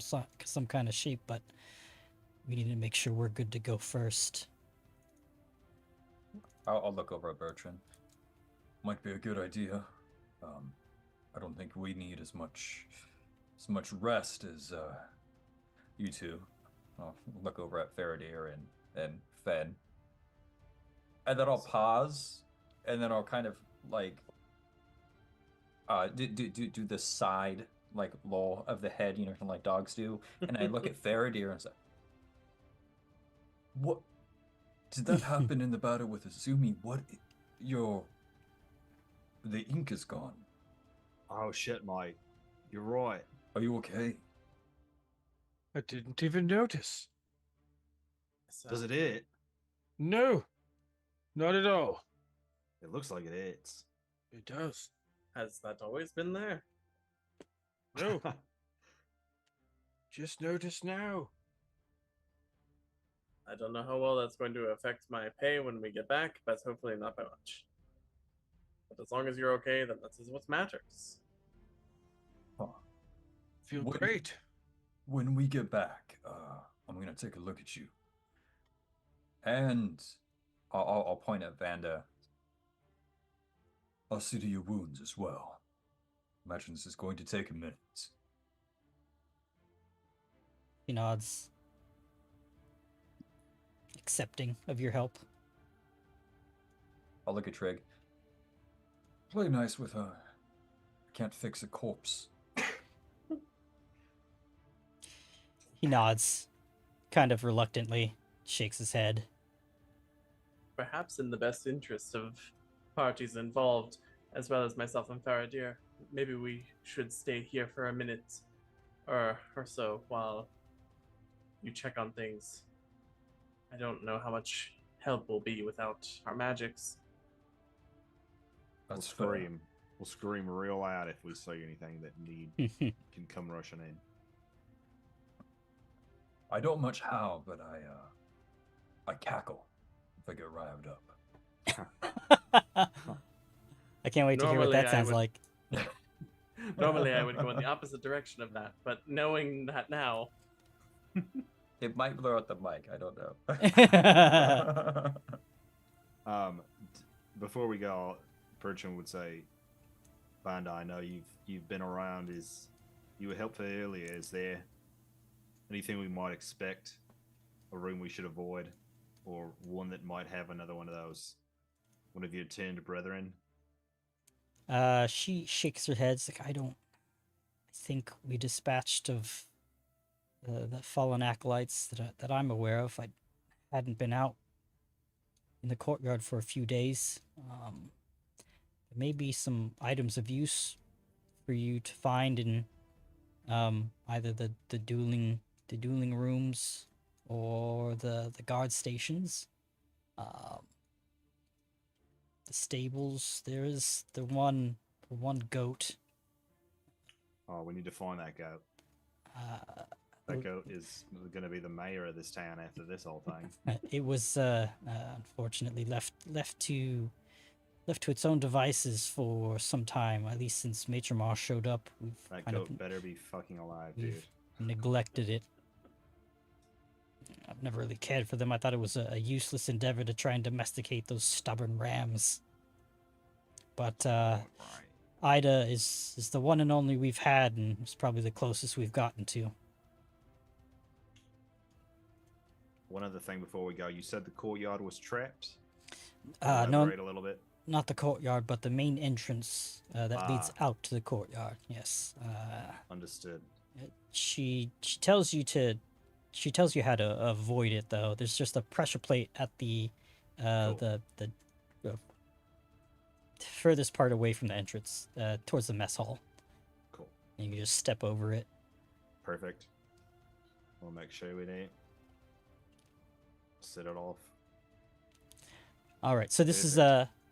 kind of shape, but we need to make sure we're good to go first. I'll look over at Bertrand. Might be a good idea. I don't think we need as much rest as you two. I'll look over at Faradir and Fen. And then I'll pause, and then I'll kind of like do the side like loll of the head, kind of like dogs do. And I look at Faradir and say, What did that happen in the battle with Azumi? The ink is gone. Oh shit, Mike. You're right. Are you okay? I didn't even notice. Does it hit? No, not at all. It looks like it hits. It does. Has that always been there? No, just notice now. I don't know how well that's going to affect my pay when we get back, but hopefully not by much. But as long as you're okay, then that's what matters. Feel What- great. When we get back, I'm gonna take a look at you. And I'll point at Vanda. I'll see to your wounds as well. Imagine this is going to take a minute. He nods, accepting of your help. I'll look at Trig. Play nice with her. Can't fix a corpse. He nods, kind of reluctantly, shakes his head. Perhaps in the best interest of parties involved, as well as myself and Faradir, maybe we should stay here for a minute or so while you check on things. I don't know how much help will be without our magics. We'll That's fair. scream. We'll scream real loud if we see anything that can come rushing in. I don't much howl, but I cackle if I get riled up. I can't wait to hear what Normally that I sounds would- like. Normally I would go in the opposite direction of that, but knowing that now, It might blur out the mic. I don't know. Before we go, Bertrand would say, Banda, I know you've been around. You were helpful earlier. Is there anything we might expect? A room we should avoid, or one that might have another one of those, one of your turned brethren? She shakes her head. It's like, I don't think we dispatched of the fallen acolytes that I'm aware of. I hadn't been out in the courtyard for a few days. There may be some items of use for you to find in either the dueling rooms or the guard stations. The stables. There is the one goat. Oh, we need to find that goat. That goat is going to be the mayor of this town after this whole thing. It was unfortunately left to its own devices for some time, at least since Maitre Moss showed up. That goat better be fucking alive, dude. Neglected it. I've never really cared for them. I thought it was a useless endeavor to try and domesticate those stubborn rams. But Ida is the one and only we've had, and it's probably the closest we've gotten to. One other thing before we go, you said the courtyard was trapped? No, Elaborate a little bit. not the courtyard, but the main entrance that leads out to the courtyard. Yes. Understood. She tells you how to avoid it, though. There's just a pressure plate at the the furthest part away from the entrance, towards the mess hall. Cool. And you can just step over it. Perfect. We'll make sure we don't set it off. All right, so this is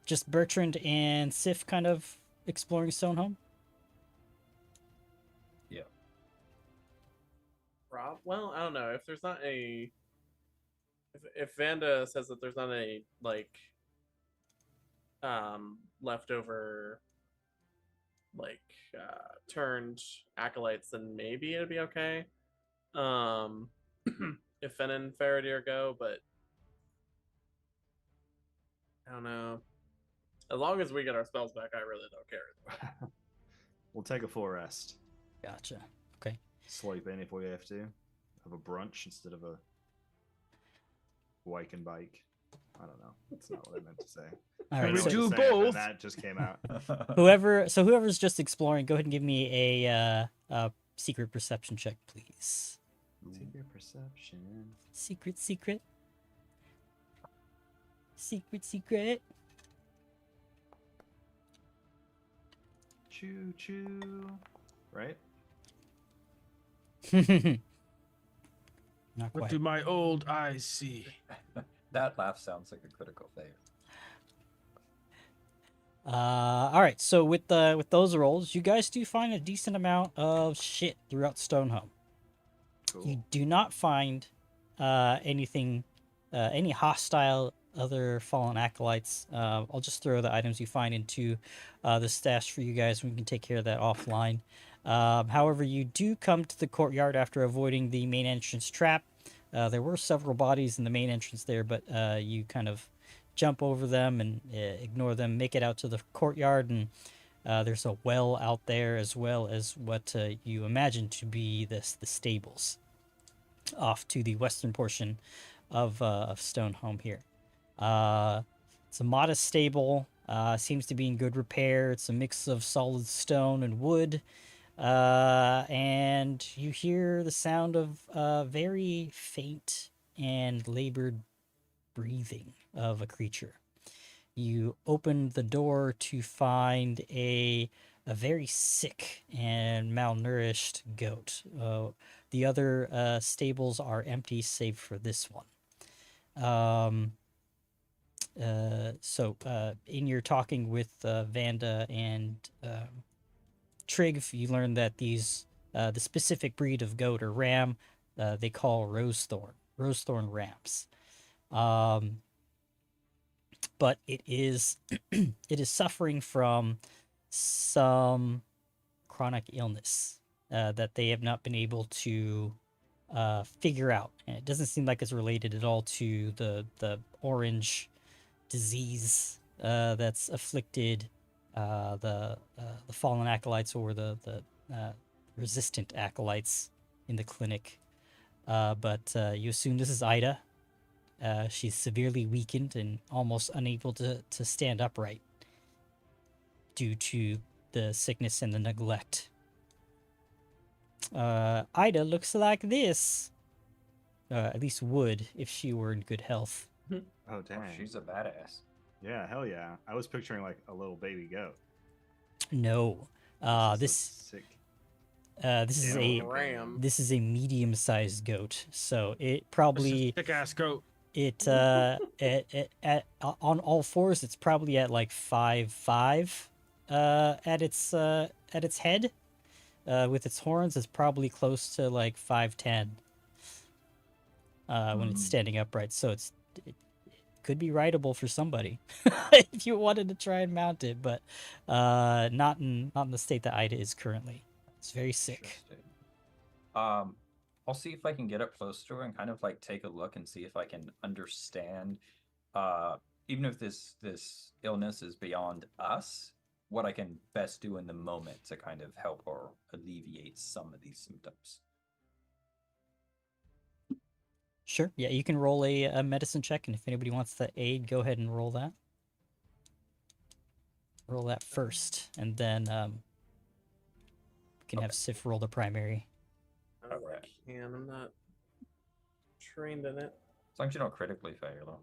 just Bertrand and Sif kind of exploring Stonehome. Yeah. Rob? Well, I don't know. If there's not a... If Vanda says that there's not a, like, leftover, like, turned acolytes, then maybe it'd be okay. If Fen and Faradir go, but I don't know. As long as we get our spells back, I really don't care. We'll take a full rest. Gotcha. Okay. Sleep in if we have to. Have a brunch instead of a wake and bake. I don't know. That's not what I meant to say. All I right. know So what to do say, but both. That just came out. whoever's just exploring, go ahead and give me a secret perception check, please. Secret perception. Secret. Secret. Choo choo. Right? Not What quite. do my old eyes see? That laugh sounds like a critical failure. All right. So with those rolls, you guys do find a decent amount of shit throughout Stonehome. Cool. You do not find anything, any hostile other fallen acolytes. I'll just throw the items you find into the stash for you guys. We can take care of that offline. However, you do come to the courtyard after avoiding the main entrance trap. There were several bodies in the main entrance there, but you kind of jump over them and ignore them, make it out to the courtyard, and there's a well out there, as well as what you imagine to be the stables off to the western portion of Stonehome here. It's a modest stable, seems to be in good repair. It's a mix of solid stone and wood, and you hear the sound of very faint and labored breathing of a creature. You open the door to find a very sick and malnourished goat. The other stables are empty save for this one. So in your talking with Vanda and Trigg, you learn that these the specific breed of goat or ram they call rosethorn rams. But it is it is suffering from some chronic illness that they have not been able to figure out, and it doesn't seem like it's related at all to the orange disease that's afflicted the fallen acolytes or the resistant acolytes in the clinic. But you assume this is Ida. She's severely weakened and almost unable to stand upright due to the sickness and the neglect. Ida looks like this. At least would if she were in good health. Oh Oh, dang. she's a badass. Yeah, hell yeah. I was picturing like a little baby goat. No. This is This sick. this is Yeah, a ram. this is a medium-sized goat, so it probably Thick ass goat. on all fours it's probably at like 5'5", at its head. With its horns, it's probably close to like 5'10", when it's standing upright. So it could be rideable for somebody if you wanted to try and mount it, but not in the state that Ida is currently. It's very sick. Interesting. I'll see if I can get up close to her and kind of like take a look and see if I can understand, even if this illness is beyond us, what I can best do in the moment to kind of help or alleviate some of these symptoms. Sure. Yeah, you can roll a medicine check, and if anybody wants to aid, go ahead and roll that. Roll that first, and then we can have Sif roll the primary. Oh, I can. I'm not trained in it. As long as you don't critically fail.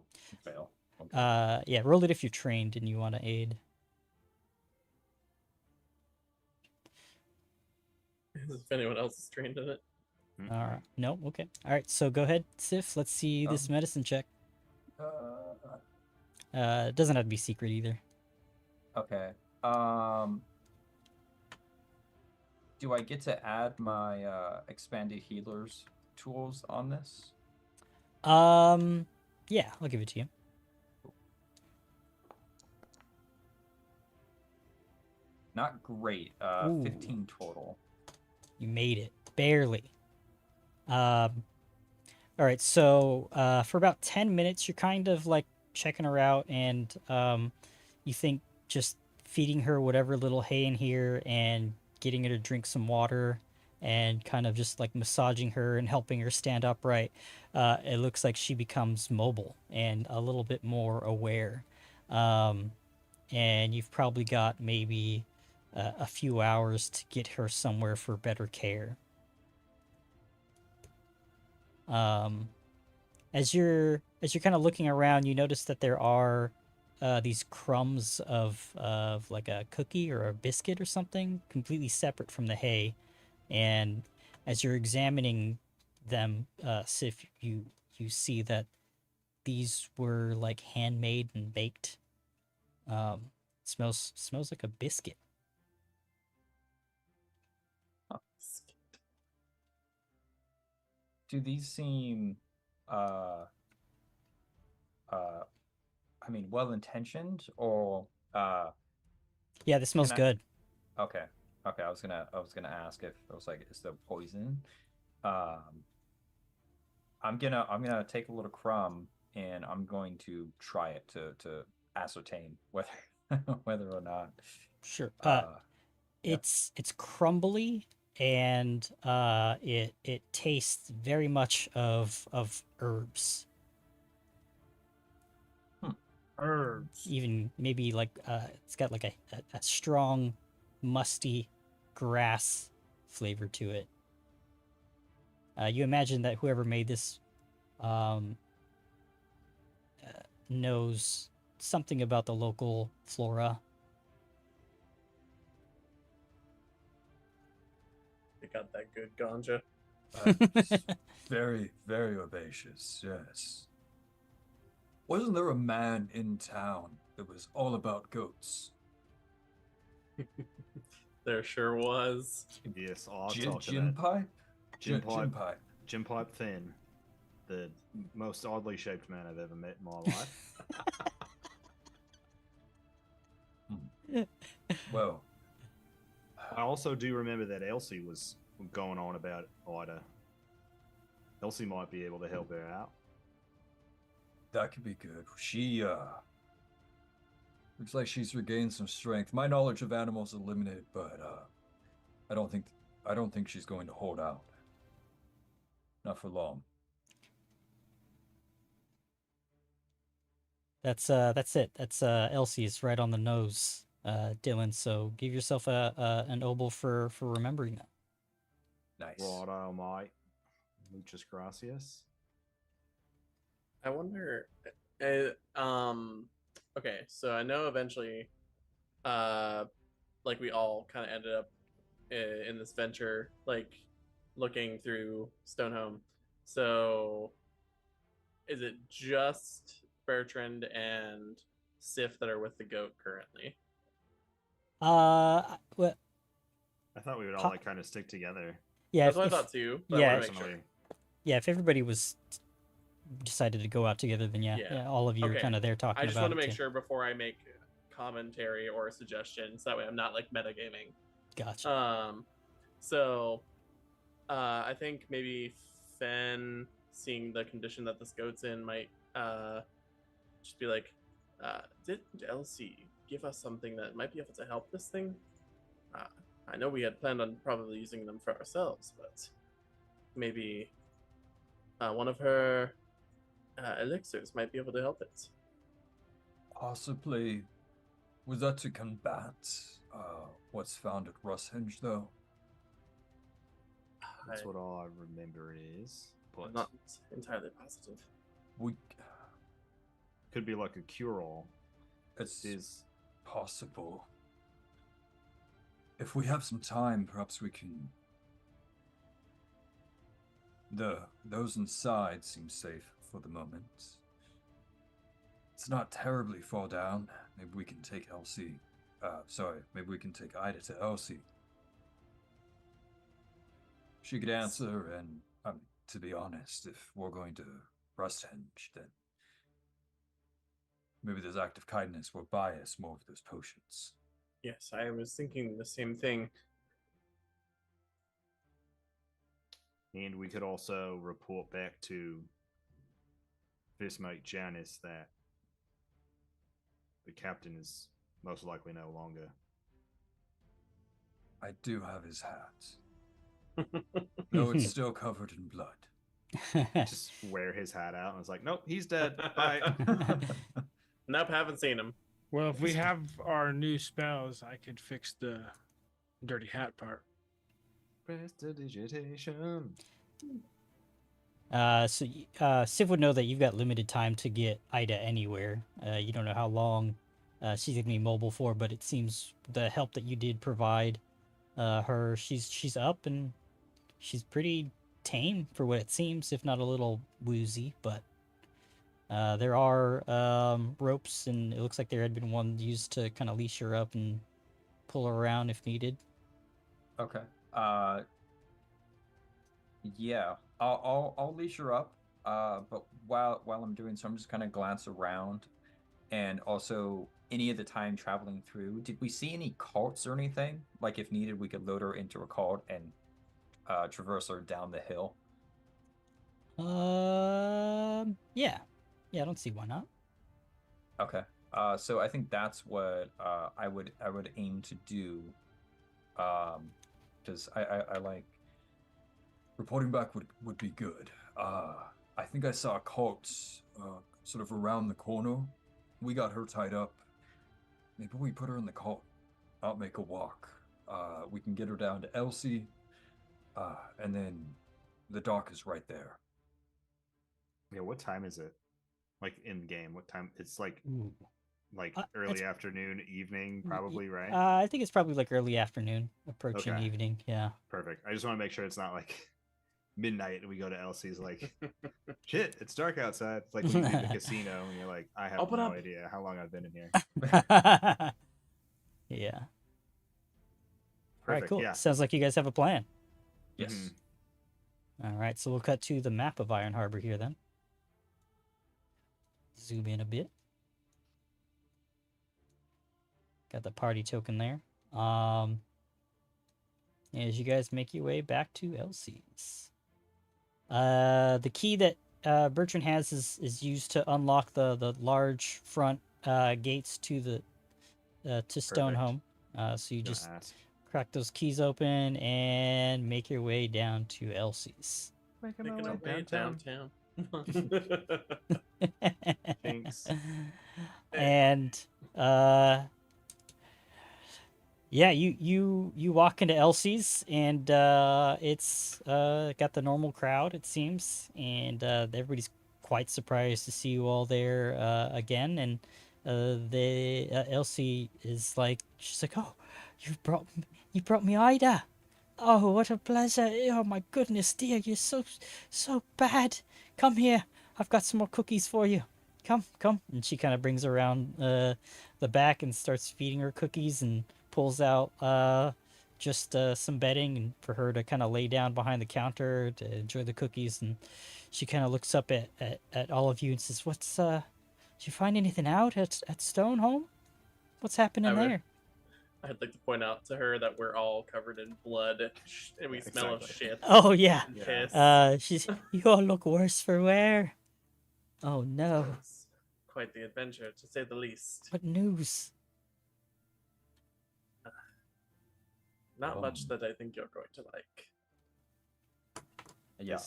Okay. Yeah, roll it if you're trained and you want to aid. If anyone else is trained in it. Mm-hmm. All right. No. Okay. All right. So go ahead, Sif. Let's see this medicine check. It doesn't have to be secret either. Okay. Do I get to add my expanded healers tools on this? Yeah, I'll give it to you. Not great. Ooh. 15 total. You made it. Barely. All right, so for about 10 minutes, you're kind of like checking her out, and you think just feeding her whatever little hay in here and getting her to drink some water and kind of just like massaging her and helping her stand upright, it looks like she becomes mobile and a little bit more aware. And you've probably got maybe a few hours to get her somewhere for better care. As you're kind of looking around, you notice that there are these crumbs of like a cookie or a biscuit or something completely separate from the hay. And as you're examining them, Sif, you see that these were like handmade and baked. Smells like a biscuit. Do these seem, I mean, well-intentioned or, Yeah, this smells Can I- good. okay. Okay, I was gonna ask if it was like, is there poison? I'm gonna take a little crumb and I'm going to try it to ascertain whether whether or not. Sure. Yeah. It's crumbly, and it tastes very much of herbs. Herbs. Even maybe like it's got like a strong musty grass flavor to it. You imagine that whoever made this knows something about the local flora. They got that good ganja. It's very, very herbaceous, yes. Wasn't there a man in town that was all about goats? There sure was. Yes, I'll Jim, talk to Jim that. Pipe? Jim Jim Pipe. Pipe. Jim Pipe Thin, the most oddly shaped man I've ever met in my life. Well, I also do remember that Elsie was going on about Ida. Elsie might be able to help her out. that could be good. She, Looks like she's regained some strength. My knowledge of animals is limited, but I don't think she's going to hold out. Not for long. That's it. That's Elsie's right on the nose, Dylan. So give yourself an obol for remembering that. Nice. Righto, mate. Muchas gracias. I wonder. Okay, so I know eventually, like we all kind of ended up in this venture, like looking through Stonehome. So, is it just Bertrand and Sif that are with the goat currently? Well, I thought we would all Huh? like kind of stick together. yeah, That's what I thought too. But I yeah, wanna make sure. Personally, yeah, if everybody was decided to go out together, then Yeah. all of you are Okay. kind of there talking I just about want to it make too. sure before I make commentary or suggestions. That way, I'm not like metagaming. Gotcha. So I think maybe Fen, seeing the condition that this goat's in, might just be like, did Elsie give us something that might be able to help this thing? I know we had planned on probably using them for ourselves, but maybe one of her elixirs might be able to help it. Possibly. Was that to combat what's found at Rusthenge, though? that's what all I remember it is. I'm But not entirely positive. We. could be like a cure-all. It's Is possible. If we have some time, perhaps we can. Those inside seem safe for the moment. It's not terribly far down. Maybe we can take Elsie. Maybe we can take Ida to Elsie. She could answer, and to be honest, if we're going to Rusthenge, then maybe this act of kindness will buy us more of those potions. Yes, I was thinking the same thing. and we could also report back to first mate Janice that the captain is most likely no longer. I do have his hat. Though it's still covered in blood. Just wear his hat out and it's like, nope, he's dead. Bye. Nope, haven't seen him. Well, if we have our new spells, I could fix the dirty hat part. Prestidigitation. Civ would know that you've got limited time to get Ida anywhere. You don't know how long she's gonna be mobile for, but it seems the help that you did provide her, she's up and she's pretty tame for what it seems, if not a little woozy. But there are ropes, and it looks like there had been one used to kind of leash her up and pull her around if needed. Okay. Yeah. I'll leash her up. But while I'm doing so, I'm just kind of glance around, and also any of the time traveling through, did we see any carts or anything? Like if needed, we could load her into a cart and traverse her down the hill. Yeah, I don't see why not. Okay. So I think that's what I would aim to do. Because I like Reporting back would be good. I think I saw a cart sort of around the corner. We got her tied up. Maybe we put her in the cart. I'll make a walk. We can get her down to Elsie. And then the dock is right there. Yeah, what time is it? Like in game, what time? It's like Ooh. early it's- afternoon, evening, probably, right? I think it's probably like early afternoon, approaching Okay. evening. Yeah. Perfect. I just want to make sure it's not like midnight and we go to Elsie's like, shit, it's dark outside. It's like when you leave the casino and you're like, I have Open no up. idea how long I've been in here. Yeah. All Perfect. right, cool. Yeah. Sounds like you guys have a plan. yes. Mhm. All right, so we'll cut to the map of Iron Harbor here then. Zoom in a bit. Got the party token there. As you guys make your way back to Elsie's. The key that Bertrand has is used to unlock the large front gates to to Stonehome. So you Gonna just ask. crack those keys open and make your way down to Elsie's. Making Making our way downtown. Thanks. And yeah, you walk into Elsie's, and it's got the normal crowd, it seems, and everybody's quite surprised to see you all there again. And Elsie is like, she's like, oh, you brought me Ida. Oh, what a pleasure! Oh my goodness, dear, you're so bad. Come here, I've got some more cookies for you. Come. And she kind of brings her around the back and starts feeding her cookies and pulls out just some bedding and for her to kind of lay down behind the counter to enjoy the cookies. And she kind of looks up at all of you and says, "What's did you find anything out at Stonehome? What's happening there?" I'd like to point out to her that we're all covered in blood and we smell of Exactly. shit. Oh yeah. And piss. She's you all look worse for wear. Oh no. It's quite the adventure, to say the least. What news? Not much that I think you're going to like. Yeah,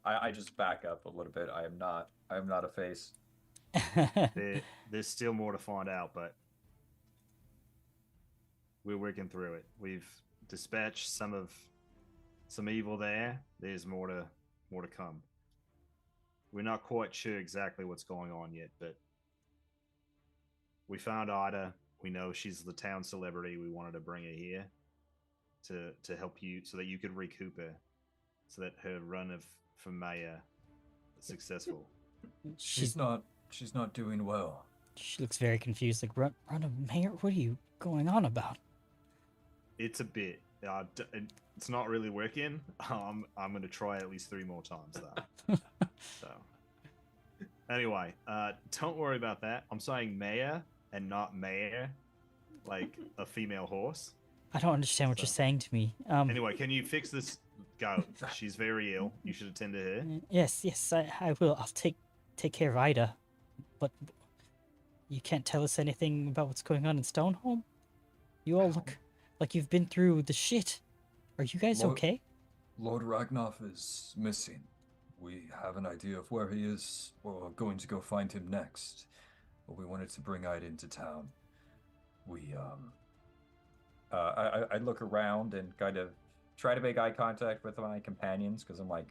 I just back up a little bit. I am not a face. There's still more to find out, but we're working through it. We've dispatched some evil there. There's more to come. We're not quite sure exactly what's going on yet, but we found Ida. We know she's the town celebrity. We wanted to bring her here to help you so that you could recoup her, so that her run for mayor is successful. She's not doing well. She looks very confused. Like, run of mayor? What are you going on about? It's a bit. It's not really working. I'm going to try at least 3 more times though. So anyway, don't worry about that. I'm saying mayor and not mayor, like a female horse. I don't understand what you're saying to me. Anyway, can you fix this goat? She's very ill. You should attend to her. Yes, I will. I'll take care of Ida. But you can't tell us anything about what's going on in Stonehome? You all look like you've been through the shit. Are you guys okay? Lord Ragnoff is missing. We have an idea of where he is. We're going to go find him next. But we wanted to bring Ida into town. I look around and kind of try to make eye contact with my companions because I'm like,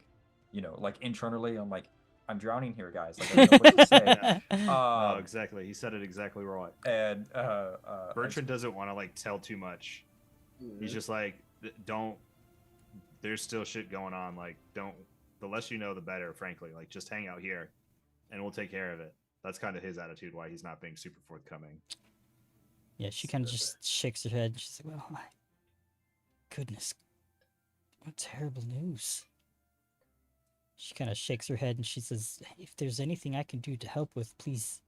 like internally, I'm like, I'm drowning here, guys. Like, I don't know what to say. Oh, exactly. He said it exactly right. And Bertrand doesn't want to like tell too much. He's just like, don't. There's still shit going on. Like, don't. The less you know, the better. Frankly, like, just hang out here, and we'll take care of it. That's kind of his attitude. Why he's not being super forthcoming. Yeah, she kind of just shakes her head. She's like, well, my goodness, what terrible news. She kind of shakes her head and she says, if there's anything I can do to help with, please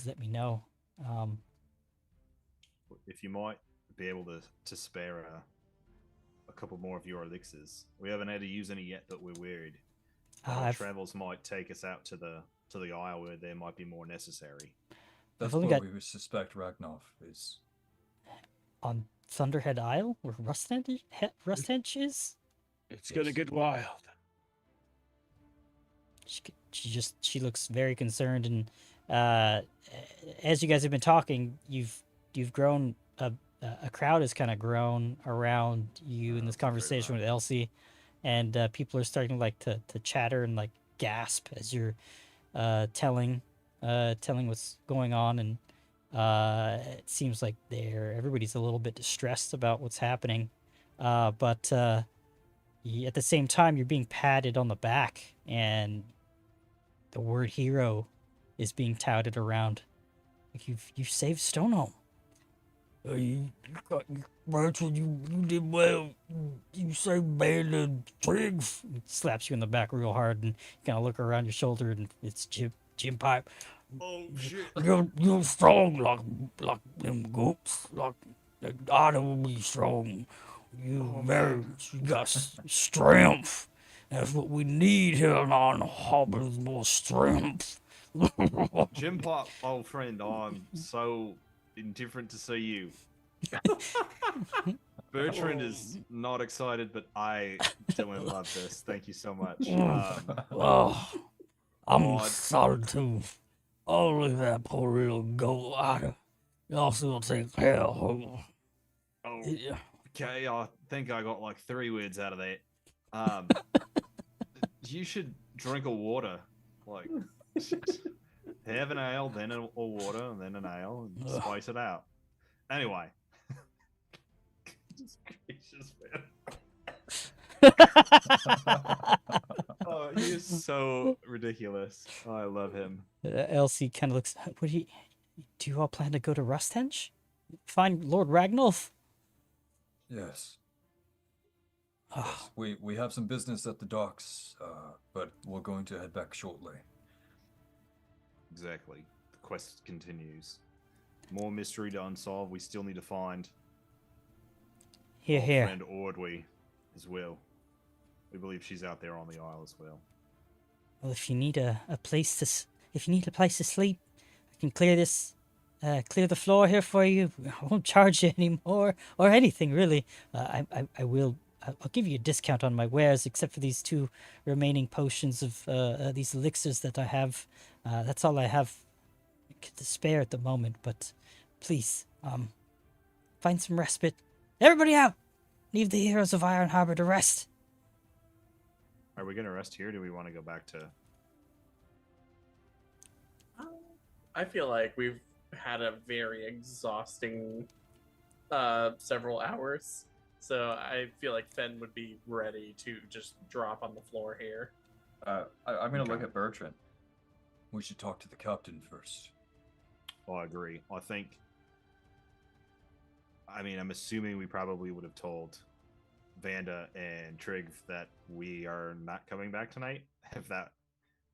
let me know. If you might be able to spare a couple more of your elixirs. We haven't had to use any yet, but we're worried. Our travels might take us out to the isle where there might be more necessary. That's only where got- we would suspect Ragnoff is. On Thunderhead Isle, where Rusthenge is? It's gonna get wild. She looks very concerned, and as you guys have been talking, you've grown a crowd has kind of grown around you in this conversation with Elsie, and people are starting to chatter and like gasp as you're telling what's going on, and it seems like everybody's a little bit distressed about what's happening, but at the same time you're being patted on the back, and the word hero is being touted around. Like you've saved Stonehome. You did well. You saved bad twigs. He slaps you in the back real hard, and you kind of look around your shoulder, and it's Jim Pipe. Oh shit! You're strong like them goats. Like Ida will be strong. You got strength. That's what we need here on Harbor, more strength. Jim Pop, old friend, I'm so indifferent to see you. Bertrand is not excited, but I, Dylan, love this. Thank you so much. Oh, I'm God. sorry too. I'll leave that poor little goat out. You also will take care of her. Oh, Yeah. okay. I think I got like 3 words out of that. You should drink a water. Like, have an ale, then a water, and then an ale, and spice it out. Anyway. Just gracious, man. Oh, he is so ridiculous. Oh, I love him. Elsie kind of looks. What do you all plan to go to Rusthenge? Find Lord Ragnolf? Yes. Oh, Yes. We have some business at the docks, but we're going to head back shortly. Exactly. The quest continues. More mystery to unsolve. We still need to find here, our here. friend Ordwe as well. We believe she's out there on the isle as well. Well, if you need a place to sleep, I can clear clear the floor here for you. I won't charge you anymore or anything really. I'll give you a discount on my wares, except for these 2 remaining potions of these elixirs that I have. That's all I have to spare at the moment. But please, find some respite. Everybody out! Leave the heroes of Iron Harbor to rest. Are we going to rest here? Or do we want to go back to... I feel like we've had a very exhausting several hours. So I feel like Fen would be ready to just drop on the floor here. I'm gonna look Okay. at Bertrand. We should talk to the captain first. Oh, I agree. I'm assuming we probably would have told Vanda and Trigg that we are not coming back tonight. If that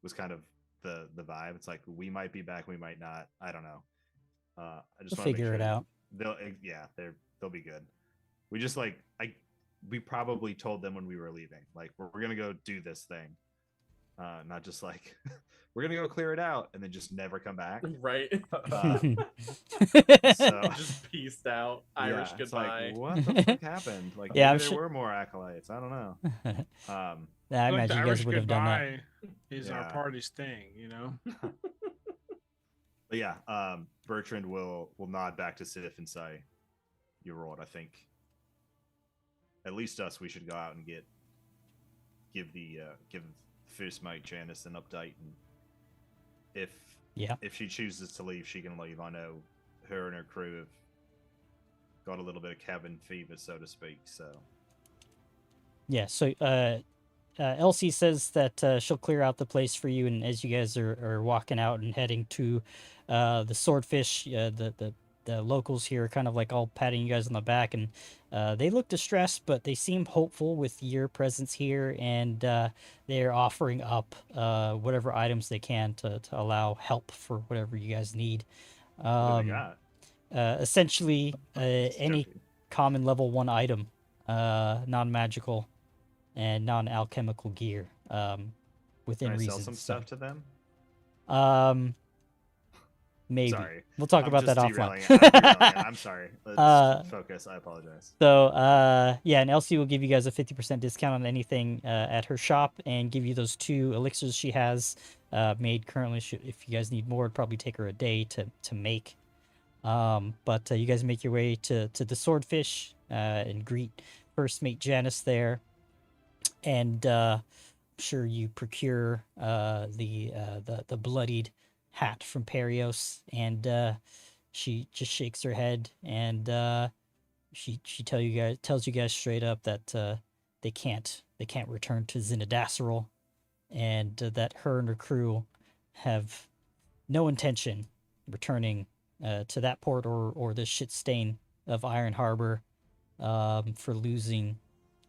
was kind of the vibe. It's like, we might be back, we might not. I don't know. I just We'll want to make figure sure it out. they'll be good. We just we probably told them when we were leaving, like, we're gonna go do this thing. Not just like we're gonna go clear it out and then just never come back. Right? So Just peaced out. Irish yeah, it's goodbye. like, what the fuck happened? Like, Yeah, maybe I'm there sure- were more acolytes. I don't know. I Like imagine the you guys Irish would have done that. goodbye is our Yeah. party's thing, you know. But yeah, Bertrand will nod back to Sif and say, "You're right. I think at least us, we should go out and give first mate Janice an update, and if she chooses to leave, she can leave. I know her and her crew have got a little bit of cabin fever, so to speak. So Yeah, so Elsie says that she'll clear out the place for you, and as you guys are walking out and heading to the Swordfish, the locals here are kind of like all patting you guys on the back, and they look distressed, but they seem hopeful with your presence here, and they're offering up whatever items they can to allow help for whatever you guys need. what do they got? Essentially, any Joking. common level 1 item, non-magical and non-alchemical gear, within Can I reason. sell some stuff to them? Maybe. Sorry, We'll talk I'm about that just offline. derailing it. I'm sorry. Let's focus. I apologize. So, yeah, and Elsie will give you guys a 50% discount on anything at her shop, and give you those 2 elixirs she has made currently. If you guys need more, it'd probably take her a day to make. But you guys make your way to the Swordfish and greet first mate Janice there, and I'm sure you procure the bloodied hat from Perios, and she just shakes her head, and she tells you guys straight up that they can't return to Zinadacerol, and that her and her crew have no intention returning to that port or the shit stain of Iron Harbor, for losing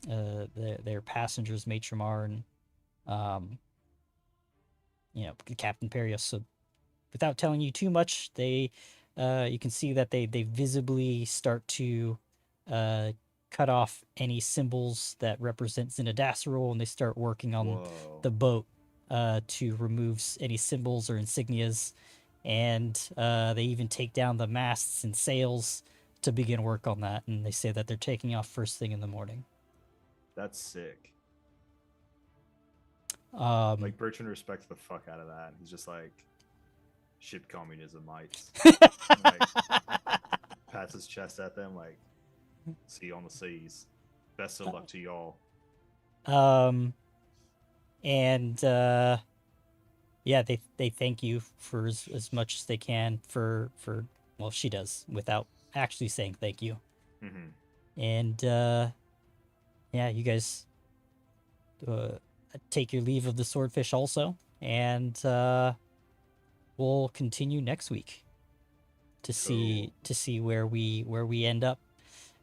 their passengers, Maitramar and Captain Perios. So without telling you too much, they you can see that they visibly start to cut off any symbols that represent Zinadacerol, and they start working on Whoa. the boat to remove any symbols or insignias, and they even take down the masts and sails to begin work on that. And they say that they're taking off first thing in the morning. That's sick. Um, Like Bertrand respects the fuck out of that. He's just like, ship communism mites. Like, pats his chest at them like, see you on the seas. Best of luck to y'all. And yeah, they thank you for as much as they can for well, she does without actually saying thank you. Mm-hmm. And yeah, you guys take your leave of the swordfish also, and we'll continue next week to see where we end up.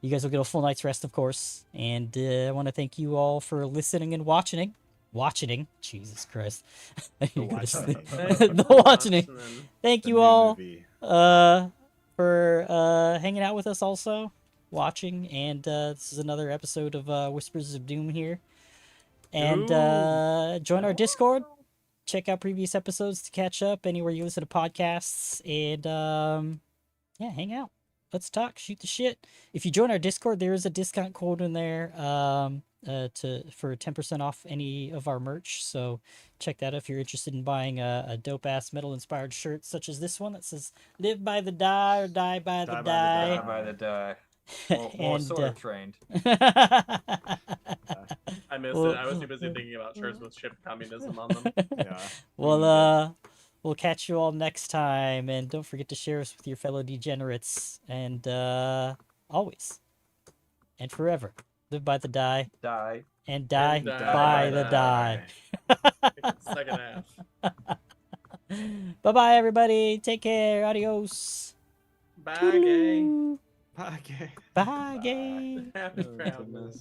You guys will get a full night's rest, of course, and I want to thank you all for listening and watching. Jesus Christ. You're gonna watching. the watching. Thank The you new all movie. for hanging out with us also, watching, and this is another episode of Whispers of Doom here. And join our Discord. Check out previous episodes to catch up anywhere you listen to podcasts, and yeah, hang out. Let's talk, shoot the shit. If you join our Discord, there is a discount code in there for 10% off any of our merch. So check that out if you're interested in buying a dope ass metal inspired shirt such as this one that says "Live by the die or die by the Die by the die." Die by the die. Or And, sword trained. I missed Well- it. I was too busy thinking about shirts with ship communism on them. Yeah. Well, we'll catch you all next time, and don't forget to share us with your fellow degenerates. And always and forever, live by the die Die. and die And die by by the the die. Second half. Bye bye, everybody. Take care. Adios. Bye, gay. Toodaloo. Bye, gay. Bye, gay. Happy Oh, Christmas. goodness.